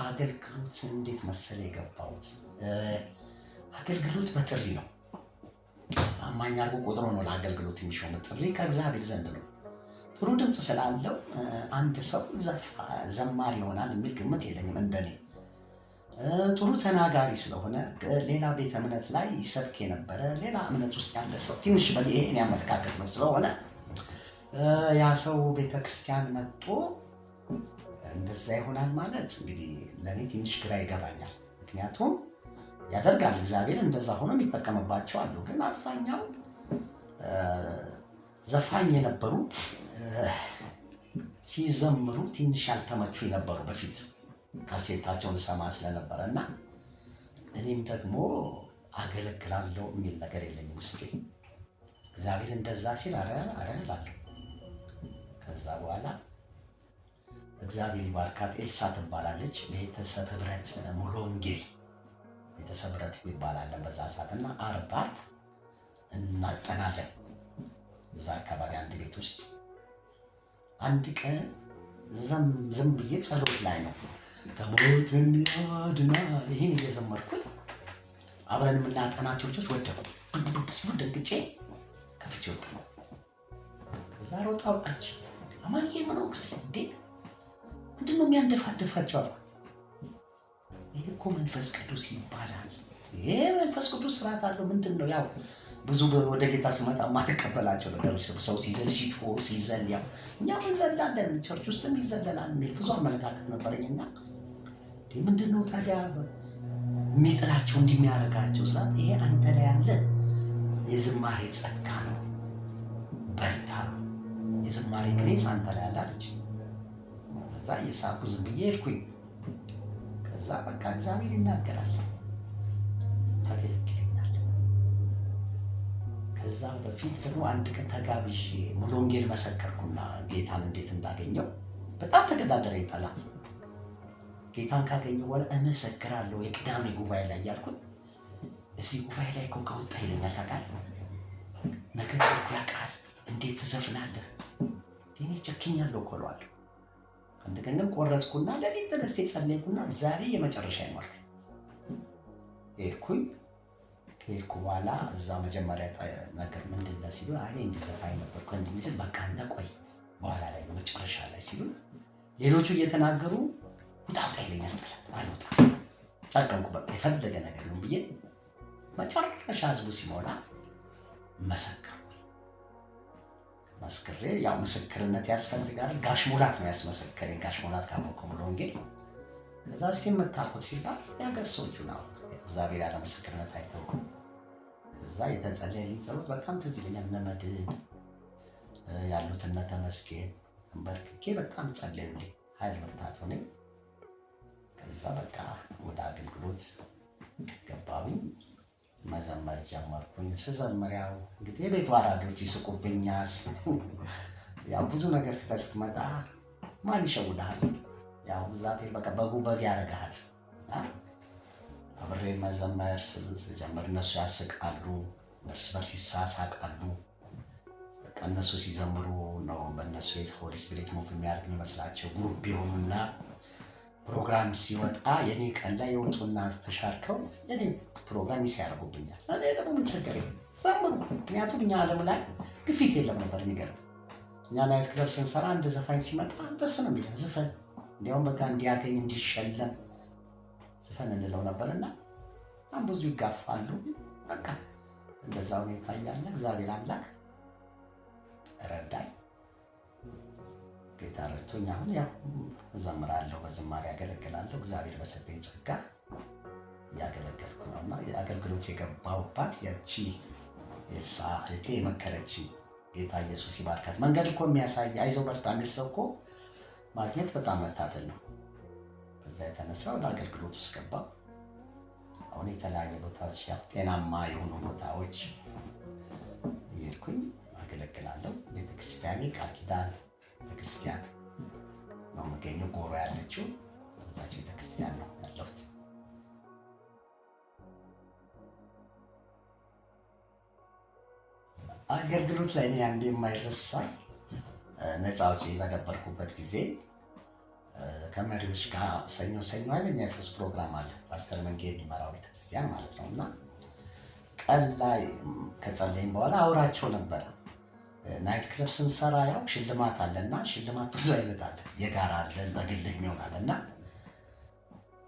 አገልግሎት እንዴት መሰለ የገባሁት? አገልግሎት በጥሪ ነው። ታማኝ አድርጎ ቆጥሮ ነው ለአገልግሎት የሚሾም። ጥሪ ከእግዚአብሔር ዘንድ ነው። ጥሩ ድምፅ ስላለው አንድ ሰው ዘማሪ ይሆናል የሚል ግምት የለኝም እንደኔ። ጥሩ ተናጋሪ ስለሆነ ሌላ ቤተ እምነት ላይ ይሰብክ የነበረ ሌላ እምነት ውስጥ ያለ ሰው ትንሽ ይሄን ያመለካከት ነው ስለሆነ ያ ሰው ቤተክርስቲያን መጥቶ እንደዛ ይሆናል ማለት እንግዲህ ለእኔ ትንሽ ግራ ይገባኛል። ምክንያቱም ያደርጋል እግዚአብሔር፣ እንደዛ ሆኖ የሚጠቀምባቸው አሉ። ግን አብዛኛው ዘፋኝ የነበሩ ሲዘምሩ ትንሽ ያልተመቹ የነበሩ በፊት ካሴታቸውን ሰማ ስለነበረ እና እኔም ደግሞ አገለግላለሁ የሚል ነገር የለኝም ውስጤ። እግዚአብሔር እንደዛ ሲል አረ እላለሁ። ከዛ በኋላ እግዚአብሔር ይባርካት፣ ኤልሳ ትባላለች። ቤተሰብ ህብረት ሙሉ ወንጌል ቤተሰብ ህብረት ይባላል በዛ ሰዓትና ዓርብ እናጠናለን እዛ አካባቢ አንድ ቤት ውስጥ። አንድ ቀን ዝም ብዬ ጸሎት ላይ ነው ከሞት ያድናል ይህን እየዘመርኩኝ አብረን የምናጠናቸው ልጆች ወደቁ። ሲሉ ደንግጬ ከፍቼ ወጣ ነው። ከዛ ሮጣ ወጣች። አማንዬ ምን ሆንክ? እንዴ ምንድን ነው የሚያንደፋድፋቸው አልኳት። ይህ እኮ መንፈስ ቅዱስ ይባላል። ይሄ መንፈስ ቅዱስ ስርዓት አለው። ምንድን ነው ያው ብዙ ወደ ጌታ ስመጣ ማትቀበላቸው ነገሮች ሰው ሲዘል ሲጮህ ሲዘል ያው እኛም እንዘላለን ቸርች ውስጥም ይዘለላል የሚል ብዙ አመለካከት ነበረኝና ምንድን ነው ታዲያ የሚጥላቸው እንደሚያደርጋቸው ስላት ይሄ አንተ ላይ ያለ የዝማሬ ጸጋ ነው፣ በርታ፣ የዝማሬ ግሬስ አንተ ላይ ያለ አለች። ከዛ እየሳኩ ዝም ብዬ ሄድኩኝ። ከዛ በቃ እግዚአብሔር ይናገራል፣ ታገለግለኛል። ከዛ በፊት ደግሞ አንድ ቀን ተጋብዤ ሙሉ ወንጌል መሰከርኩና ጌታን እንዴት እንዳገኘው በጣም ተገዳደረኝ ጠላት። ጌታን ካገኘው በኋላ እመሰክራለሁ የቅዳሜ ጉባኤ ላይ ያልኩኝ። እዚህ ጉባኤ ላይ እኮ ከወጣ ይለኛል ታውቃለህ፣ ነገ ሰው ያውቃል፣ እንዴት ትዘፍናለህ? እኔ ጨክኛለሁ እኮ እለዋለሁ። አንድ ቀን ግን ቆረጥኩና ለሊት ተነስቼ ጸለይኩና ዛሬ የመጨረሻ ይማርኩ ሄድኩኝ። ከሄድኩ በኋላ እዛ መጀመሪያ ነገር ምንድን ነው ሲሉ እኔ እንዲዘፋኝ ነበርኩ እንዲህ ሲል በቃ አንተ ቆይ በኋላ ላይ መጨረሻ ላይ ሲሉ ሌሎቹ እየተናገሩ ውጣ ይለኛል። አልወጣም፣ ጨከንኩ። በቃ የፈለገ ነገር ነው ብዬ መጨረሻ ህዝቡ ሲሞላ መሰከርኩ። መስክሬ ያው ምስክርነት ያስፈልጋል። ጋሽ ሙላት ነው ያስመሰከረኝ። ጋሽ ሙላት ካመኮ ሙሉ ወንጌል ከዛ እስቲ የምታውቁት ሲባል የሀገር ሰዎቹ ነው እግዚአብሔር ያለ ምስክርነት አይተውም። ከዛ የተጸለየልኝ ጸሎት በጣም ትዝ ይለኛል። እነ መድን ያሉት እነ ተመስገን እንበርክኬ በጣም ጸለዩልኝ፣ ኃይል ብርታት ሆነኝ። ከዛ በቃ ወደ አገልግሎት ገባሁኝ፣ መዘመር ጀመርኩኝ። ስዘምር ያው እንግዲህ የቤቱ አራዶች ይስቁብኛል። ያው ብዙ ነገር ትተህ ስትመጣ ማን ይሸውድሃል? ያው እግዚአብሔር በቃ በግ ያደርግሃል። አብሬ መዘመር ስጀምር እነሱ ያስቃሉ፣ እርስ በርስ ይሳሳቃሉ። በቃ እነሱ ሲዘምሩ ነው በእነሱ ቤት ሆሊ ስፒሪት ሙቭ የሚያደርግ የሚመስላቸው። ግሩፕ የሆኑና ፕሮግራም ሲወጣ የኔ ቀን ላይ የወጡና ተሻርከው የኔ ፕሮግራም ይሲያደርጉብኛል። እኔ ደግሞ ምን ቸገረኝ? ዘምሩ። ምክንያቱም እኛ ዓለም ላይ ግፊት የለም ነበር። የሚገርም እኛ ናይት ክለብ ስንሰራ አንድ ዘፋኝ ሲመጣ ደስ ነው የሚለን፣ ዝፈን እንዲያውም በቃ እንዲያገኝ እንዲሸለም ዝፈን እንለው ነበርና በጣም ብዙ ይጋፋሉ። በቃ እንደዛ ሁኔታ እያለ እግዚአብሔር አምላክ ረዳኝ። ጌታ ረድቶኝ አሁን ያው እዘምራለሁ፣ በዝማሬ ያገለግላለሁ። እግዚአብሔር በሰጠኝ ጸጋ እያገለገልኩ ነውና የአገልግሎት የገባሁባት ያቺ ኤልሳ እህቴ የመከረችኝ ጌታ ኢየሱስ ይባርካት። መንገድ እኮ የሚያሳይ አይዞህ በርታ የሚል ሰው እኮ ማግኘት በጣም መታደል ነው። በዛ የተነሳ ወደ አገልግሎት ውስጥ ገባሁ። አሁን የተለያየ ቦታዎች ያው ጤናማ የሆኑ ቦታዎች እየሄድኩኝ አገለግላለሁ። ቤተክርስቲያኔ ቃል ኪዳን ቤተክርስቲያን ነው የምገኘው፣ ጎሮ ያለችው እዛች ቤተክርስቲያን ነው ያለሁት። አገልግሎት ላይ እኔ አንዴ የማይረሳ ነፃ አውጪ በነበርኩበት ጊዜ ከመሪዎች ጋር ሰኞ ኃይለኛ የፈውስ ፕሮግራም አለ። ፓስተር መንጌ የሚመራው ቤተክርስቲያን ማለት ነው። እና ቀን ላይ ከጸለይም በኋላ አውራቸው ነበረ። ናይት ክለብ ስንሰራ ያው ሽልማት አለና ሽልማት ብዙ አይነት አለ። የጋራ አለ፣ ለግልህ ይሆናል እና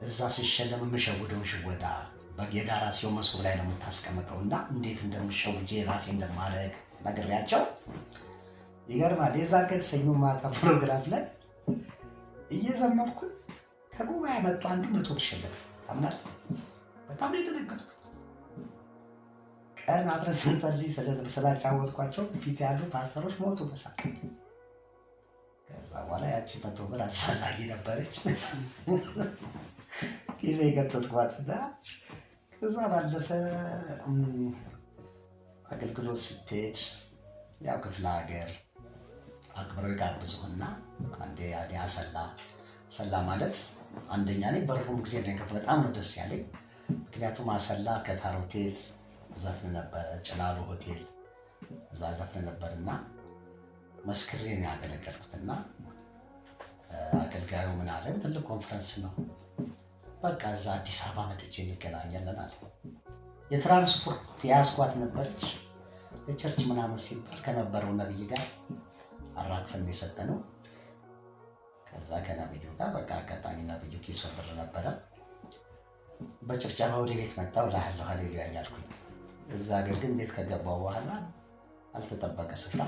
እዛ ሲሸለም የምሸውደውን ሽወዳ የጋራ ሲሆን መሶብ ላይ ነው የምታስቀምጠው እና እንዴት እንደምሸውጄ ራሴ እንደማድረግ ነግሬያቸው ይገርማል። የዛ ቀን ሰኞ ማታ ፕሮግራም ላይ እየዘመርኩ ከጉባኤ መጡ። አንዱ 100 ብር ሸለመ። ታምናለህ? በጣም ነው የደነገጥኩት። ቀን አብረን ስንጸልይ ስላጫወትኳቸው ፊት ያሉ ፓስተሮች ሞቱ በሳቅ። ከዛ በኋላ ያቺ 100 ብር አስፈላጊ ነበረች ጊዜ ገጠጥኳትና ከዛ ባለፈ አገልግሎት ስትሄድ ያው ክፍለ ሀገር አክብረው ይጋብዙህና አንዴ አሰላ ማለት አንደኛ ላይ በሩም ጊዜ ነው በጣም ነው ደስ ያለኝ። ምክንያቱም አሰላ ከታር ሆቴል ዘፍን ነበረ፣ ጭላሎ ሆቴል እዛ ዘፍን ነበርና መስክሬ ነው ያገለገልኩትና አገልጋዩ ምን አለን፣ ትልቅ ኮንፈረንስ ነው በቃ እዛ አዲስ አበባ መጥቼ እንገናኛለን አለ። የትራንስፖርት የያዝኳት ነበረች ለቸርች ምናምን ሲባል ከነበረው ነብይ ጋር አራግፈን የሰጠነው። ከዛ ከነብዩ ጋር በቃ አጋጣሚ ነብዩ ኪሶ ብር ነበረ። በጭብጨባ ወደ ቤት መጣሁ እልሃለሁ ሃሌሉያ እያልኩኝ። እዛ ሀገር ግን ቤት ከገባሁ በኋላ አልተጠበቀ ስፍራ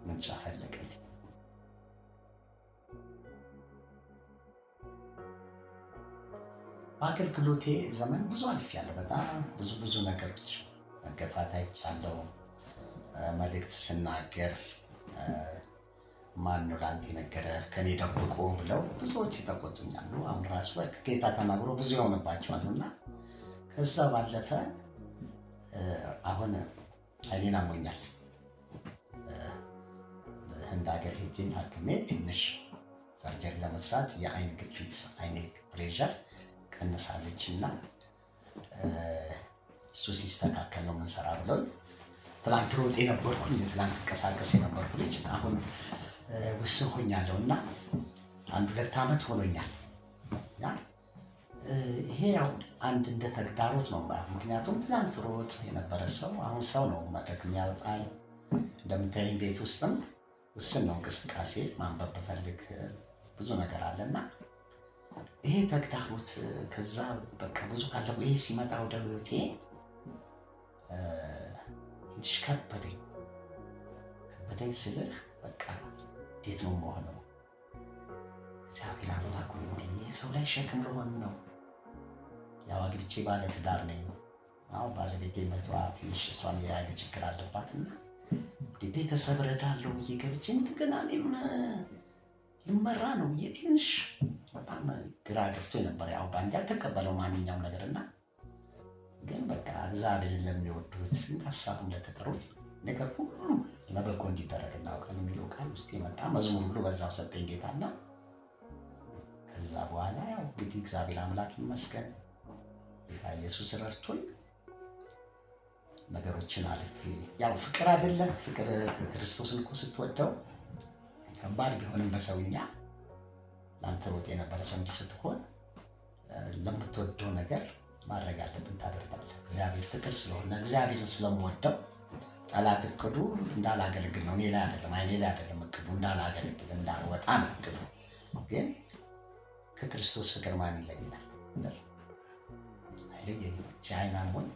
ምንጭ አፈለቀልኝ። በአገልግሎቴ ዘመን ብዙ አልፌያለሁ። በጣም ብዙ ነገሮች መገፋት አይቻለሁ። መልእክት ስናገር ማን ነው ለአንተ የነገረህ ከኔ ደብቆ ብለው ብዙዎች ይተቆጡኛሉ። አሁን ራሱ ጌታ ተናግሮ ብዙ ይሆንባቸዋል እና ከዛ ባለፈ አሁን አይኔን አሞኛል። ህንድ ሀገር ሄጄ ታክሜ ትንሽ ሰርጀሪ ለመስራት የአይን ግፊት አይኔ ፕሬሸር ቀንሳለች እና እሱ ሲስተካከል ነው የምንሰራ ብለው ትላንት ሮጥ የነበርኩኝ ትላንት እንቀሳቀስ የነበርኩ ልጅ አሁን ውስን ሆኛለሁ እና 1-2 ዓመት ሆኖኛል። ይሄ ያው አንድ እንደ ተግዳሮት ነው። ምክንያቱም ትላንት ሮጥ የነበረ ሰው አሁን ሰው ነው መድረክ የሚያወጣኝ። እንደምታየኝ ቤት ውስጥም ውስን ነው እንቅስቃሴ። ማንበብ ብፈልግ ብዙ ነገር አለና ይሄ ተግዳሮት ከዛ በቃ ብዙ ካለው ይሄ ሲመጣ ወደ ህይወቴ ትንሽ ከበደኝ ስልህ በቃ እንዴት ነው የምሆነው? እግዚአብሔር አምላክ ሆይ ሰው ላይ ሸክም ልሆን ነው። ያው አግብቼ ባለ ትዳር ነኝ። አሁን ባለቤቴ መቷ ትንሽ እሷም ያለ ችግር አለባትና ቤተሰብ ረዳለሁ ብዬ ገብቼ እንደገና እኔም ልመራ ነው ብዬ ትንሽ በጣም ግራ ገብቶ ነበር። ያው ባንዴ አልተቀበለው ማንኛውም ነገርና ግን በቃ እግዚአብሔርን ለሚወዱት ሀሳቡን ለተጠሩት ነገር ሁሉ ለበጎ እንዲደረግ እናውቃለን የሚለው ቃል ውስጥ የመጣ መዝሙር ሁሉ በዛው ሰጠኝ ጌታና ከዛ በኋላ ያው እንግዲህ እግዚአብሔር አምላክ ይመስገን ጌታ ኢየሱስ ረድቶኝ ነገሮችን አልፌ ያው ፍቅር አይደለ ፍቅር ክርስቶስን እኮ ስትወደው ከባድ ቢሆንም በሰውኛ ላንተ ሮጥ የነበረ ሰው እንዲህ ስትሆን ለምትወደው ነገር ማድረግ አለብን ታደርጋለህ። እግዚአብሔር ፍቅር ስለሆነ እግዚአብሔርን ስለምወደው ጠላት እቅዱ እንዳላገለግል ነው። እኔ ላይ አይደለም እቅዱ እንዳላገለግል እንዳልወጣ ነው እቅዱ። ግን ከክርስቶስ ፍቅር ማን ይለየናል? አይለየኝም። አይናሞኝ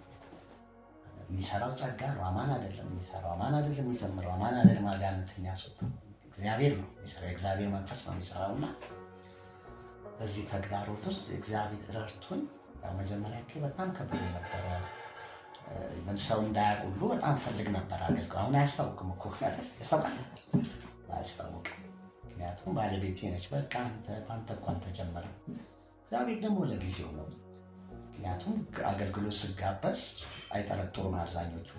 የሚሰራው ጸጋ ነው። አማን አይደለም የሚሰራው፣ አማን አይደለም የሚዘምረው፣ አማን አይደለም አጋንንት የሚያስወጣው እግዚአብሔር ነው የሚሰራው። የእግዚአብሔር መንፈስ ነው የሚሰራውና በዚህ ተግዳሮት ውስጥ እግዚአብሔር ረድቶኝ ያው መጀመሪያ በጣም ከብዶ ነበረ። ሰው እንዳያውቅ ሁሉ በጣም ፈልግ ነበር አገልግሎት። አሁን አያስታውቅም እኮ አይደል? ያስታውቃል? አያስታውቅም። ምክንያቱም ባለቤቴ ነች። በቃ አንተ እኮ አልተጀመረም። እግዚአብሔር ደግሞ ለጊዜው ነው። ምክንያቱም አገልግሎት ስጋበዝ አይጠረጥሩም አብዛኞቹ።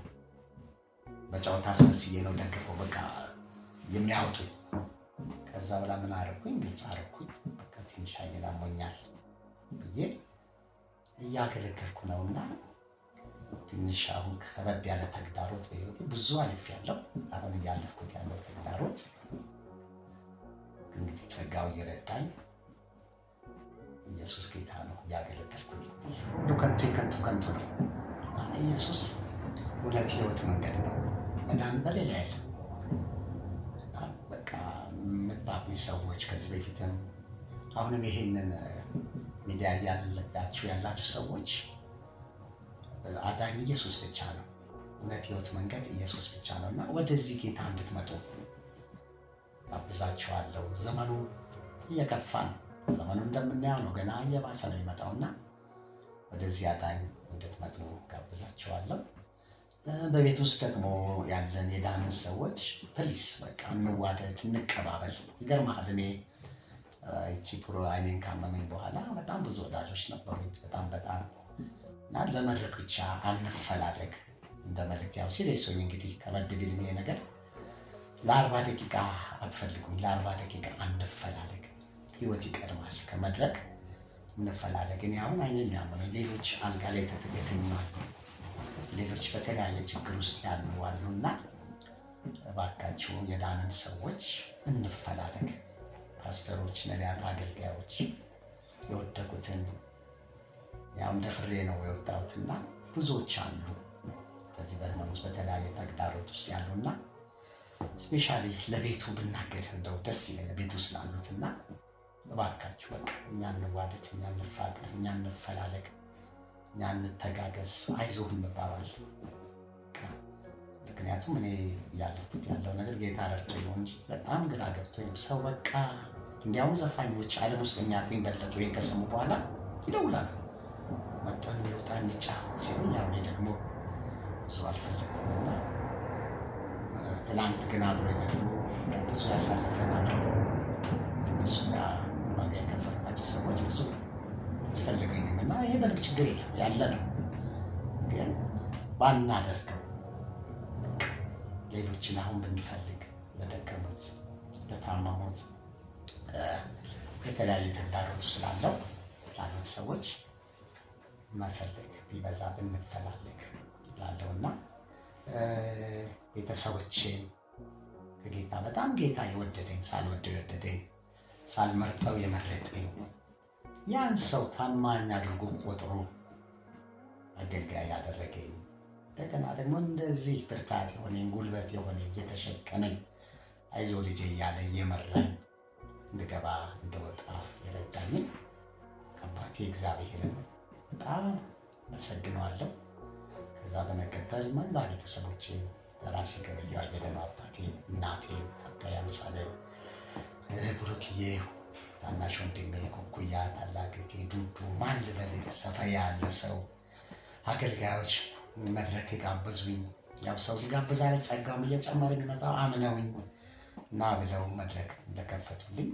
በጨዋታ አስመስዬ ነው ደግፈው በቃ የሚያወጡ። ከዛ በኋላ ምን አደረኩኝ? ግልጽ አደረኩኝ። በቃ ትንሽ አይኔን አሞኛል ብዬ እያገለገልኩ ነውና ትንሽ አሁን ከበድ ያለ ተግዳሮት በህይወቴ ብዙ አልፌያለሁ። አሁን እያለፍኩት ያለው ተግዳሮት እንግዲህ ጸጋው እየረዳኝ ኢየሱስ ጌታ ነው እያገለገልኩኝ። ሁሉ ከንቱ ነው እና ኢየሱስ እውነት ህይወት መንገድ ነው። መዳን በሌላ ያለ በቃ የምታውቁኝ ሰዎች ከዚህ በፊትም አሁንም ይሄንን ሚዲያ ያላችሁ ሰዎች አዳኝ ኢየሱስ ብቻ ነው። እውነት ህይወት መንገድ ኢየሱስ ብቻ ነው እና ወደዚህ ጌታ እንድትመጡ ጋብዛችኋለሁ። ዘመኑ እየከፋ ነው። ዘመኑ እንደምናየው ነው፣ ገና እየባሰ ነው የሚመጣውና ወደዚህ አዳኝ እንድትመጡ ጋብዛችኋለሁ። በቤት ውስጥ ደግሞ ያለን የዳንን ሰዎች ፕሊስ በቃ እንዋደድ፣ እንቀባበል። ይገርምሃል እኔ ይቺ አይኔን ካመመኝ በኋላ በጣም ብዙ ወዳጆች ነበሩኝ። በጣም እና ለመድረክ ብቻ አንፈላለግ እንደ መልእክት ያው ሲሪየስ ሆኜ እንግዲህ ከበድ ቢልም ይሄ ነገር ለ40 ደቂቃ አትፈልጉኝ፣ ለ40 ደቂቃ አንፈላለግ። ህይወት ይቀድማል ከመድረክ እንፈላለግ። እኔ አሁን አይኔን የሚያመመኝ ሌሎች አልጋ ላይ የተኙዋል፣ ሌሎች በተለያየ ችግር ውስጥ ያሉ አሉና እባካችሁ የዳንን ሰዎች እንፈላለግ። ፓስተሮች፣ ነቢያት፣ አገልጋዮች የወደቁትን ያው እንደ ፍሬ ነው የወጣሁትና ብዙዎች አሉ ከዚህ በህመም ውስጥ በተለያየ ተግዳሮት ውስጥ ያሉና ስፔሻሊ ለቤቱ ብናገር እንደው ደስ ይለኛል። ቤቱ ውስጥ ላሉትና እባካችሁ በቃ እኛ እንዋደድ፣ እኛ እንፋቀር፣ እኛ እንፈላለግ፣ እኛ እንተጋገዝ፣ አይዞህ እንባባል። ምክንያቱም እኔ ያለፉት ያለው ነገር ጌታ ረድቶኝ ነው እንጂ በጣም ግራ ገብቶኝ ሰው በቃ እንዲያውም ዘፋኞች ዓለም ውስጥ የሚያውቁኝ በለጡ ይሄን ከሰሙ በኋላ ይደውላሉ። መጠን እንውጣ እንጫወት ሲሉ ያው እኔ ደግሞ ብዙ አልፈለግኩምና ትናንት ግን አብሮ የገሉ ብዙ ያሳልፈን አብረው እነሱ ጋር ዋጋ የከፈልኳቸው ሰዎች ብዙ አልፈለገኝም እና ይሄ በልክ ችግር የለም ያለ ነው። ግን ባናደርገው ሌሎችን አሁን ብንፈልግ ለደከሙት፣ ለታመሙት፣ የተለያየ ተግዳሮቱ ስላለው ላሉት ሰዎች መፈለግ ቢበዛ ብንፈላለግ ላለውና ቤተሰቦቼን ከጌታ በጣም ጌታ የወደደኝ ሳልወደው የወደደኝ ሳልመርጠው የመረጠኝ ያን ሰው ታማኝ አድርጎ ቆጥሮ አገልጋይ ያደረገኝ እንደገና ደግሞ እንደዚህ ብርታት የሆነኝ ጉልበት የሆነኝ እየተሸከመኝ አይዞ ልጄ እያለ እየመራኝ እንድገባ እንደወጣ የረዳኝን አባቴ እግዚአብሔርን በጣም አመሰግነዋለሁ። ከዛ በመቀጠል መላ ቤተሰቦቼ ራሴ ገበያው አየለ አባቴ፣ እናቴ አታያ ምሳሌ፣ ብሩክዬ፣ ታናሽ ወንድሜ ኩኩያ፣ ታላቅቴ ዱዱ፣ ማን ልበልህ ሰፈር ያለ ሰው አገልጋዮች መድረክ የጋበዙኝ ያው ሰው ሲጋብዛለ ጸጋውም እየጨመረ የሚመጣው አምነውኝ እና ብለው መድረክ እንደከፈቱልኝ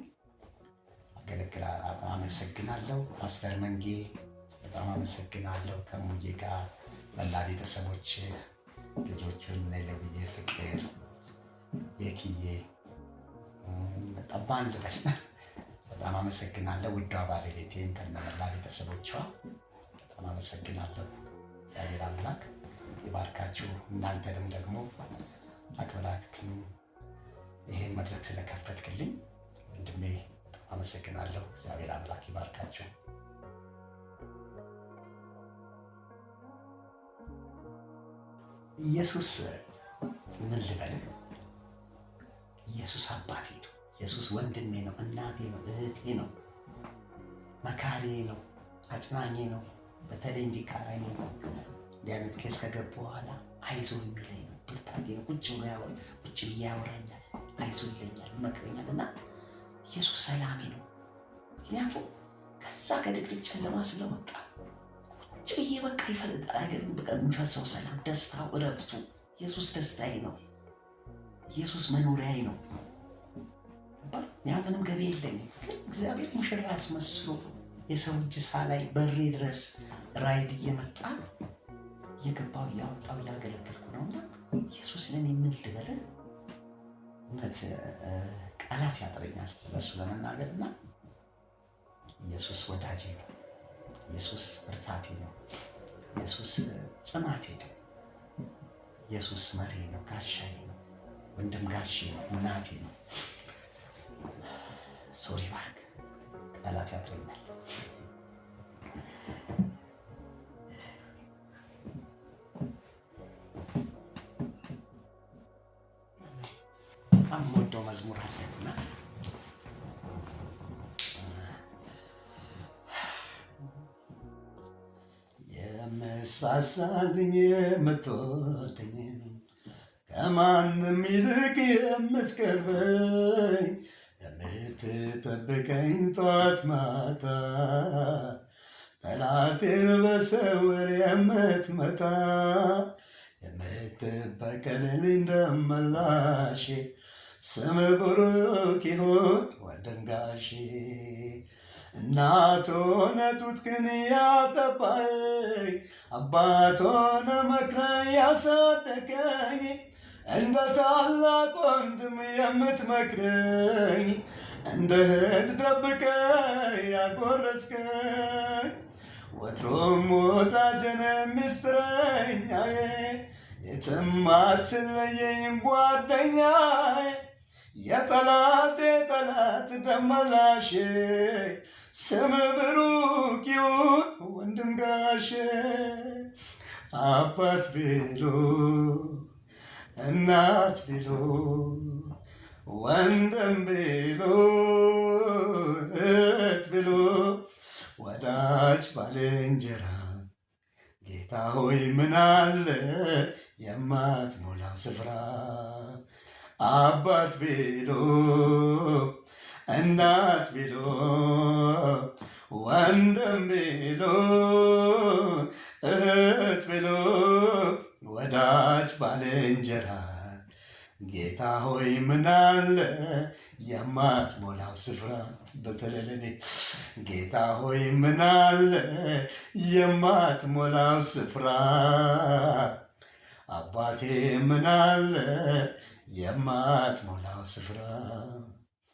አመሰግናለሁ። ፓስተር መንጌ በጣም አመሰግናለሁ። ከሙዬ ጋር መላ ቤተሰቦች ልጆቹን ነለብዬ፣ ፍቅር፣ ቤኪዬ በጣም ባንድ በጣም አመሰግናለሁ። ውዷ ባለቤቴን ከነመላ ቤተሰቦቿ በጣም አመሰግናለሁ። እግዚአብሔር አምላክ ይባርካችሁ። እናንተንም ደግሞ አክብራችሁ ይሄን መድረክ ስለከፈትክልኝ ወንድሜ በጣም አመሰግናለሁ። እግዚአብሔር አምላክ ይባርካችሁ። ኢየሱስ ምን ልበልህ? ኢየሱስ አባቴ ነው። ኢየሱስ ወንድሜ ነው፣ እናቴ ነው፣ እህቴ ነው፣ መካሬ ነው፣ አጽናኜ ነው። በተለይ እንዲህ ከአይኔ እንዲህ አይነት ኬስ ከገቡ በኋላ አይዞ የሚለኝ ነው፣ ብርታቴ ነው። ቁጭ ብዬ ያወራኛል፣ አይዞ ይለኛል፣ ይመክረኛል እና ኢየሱስ ሰላሜ ነው። ምክንያቱም ከዛ ከድቅድቅ ጨለማ ስለወጣ ቁጭ ብዬ በቃ የሚፈሰው ሰላም፣ ደስታው፣ እረፍቱ ኢየሱስ ደስታዬ ነው። ኢየሱስ መኖሪያዬ ነው። ያ ምንም ገቢ የለኝም፣ ግን እግዚአብሔር ሙሽራ አስመስሎ የሰው እጅ ሳላይ በሬ ድረስ ራይድ እየመጣ እየገባው እያወጣው እያገለገልኩ ነውና ኢየሱስ ለእኔ ምን ልበልህ? እውነት ቃላት ያጥረኛል ስለሱ ለመናገርና ኢየሱስ ወዳጄ ነው። ኢየሱስ ብርታቴ ነው። ኢየሱስ ጽናቴ ነው። ኢየሱስ መሪ ነው፣ ጋሻዬ ነው፣ ወንድም ጋሼ ነው፣ እናቴ ነው። ሶሪ እባክህ ቃላት ያጥረኛል። በጣም የምወደው መዝሙር አለና የምሳሳልኝ የምትወደኝ ከማንም ይልቅ የምትቀርበኝ የምትጠብቀኝ ጠዋት ማታ ጠላቴን በስውር የምትመታ የምትበቀልልኝ ደመላሼ ስም ብሩክ ይሁን ወንድም ጋሼ። እናት ሆነ ጡትህን ያጠባኸኝ አባት ሆነ መክረህ ያሳደገኝ እንደ ታላቅ ወንድም የምትመክረኝ እንደ እህት ደብቀህ ያጎረስከኝ ወትሮም ወዳጄ ሚስጥረኛዬ የትም አትለየኝ ጓደኛዬ የጠላቴ ጠላት ደመላሼ ስም ብሩክ ይሁን ወንድም ጋሼ። አባት ቢሉ እናት ቢሉ ወንድም ቢሉ እህት ቢሉ ወዳጅ ባልንጀራ ጌታ ሆይ ምን አለ የማትሞላው ስፍራ። አባት ቢሉ እናት ቢሉ ወንድም ቢሉ እህት ቢሉ ወዳጅ ባልንጀራ ጌታ ሆይ ምን አለ የማትሞላው ስፍራ። በተለይ ለኔ ጌታ ሆይ ምን አለ የማትሞላው ስፍራ። አባቴ ምን አለ የማትሞላው ስፍራ።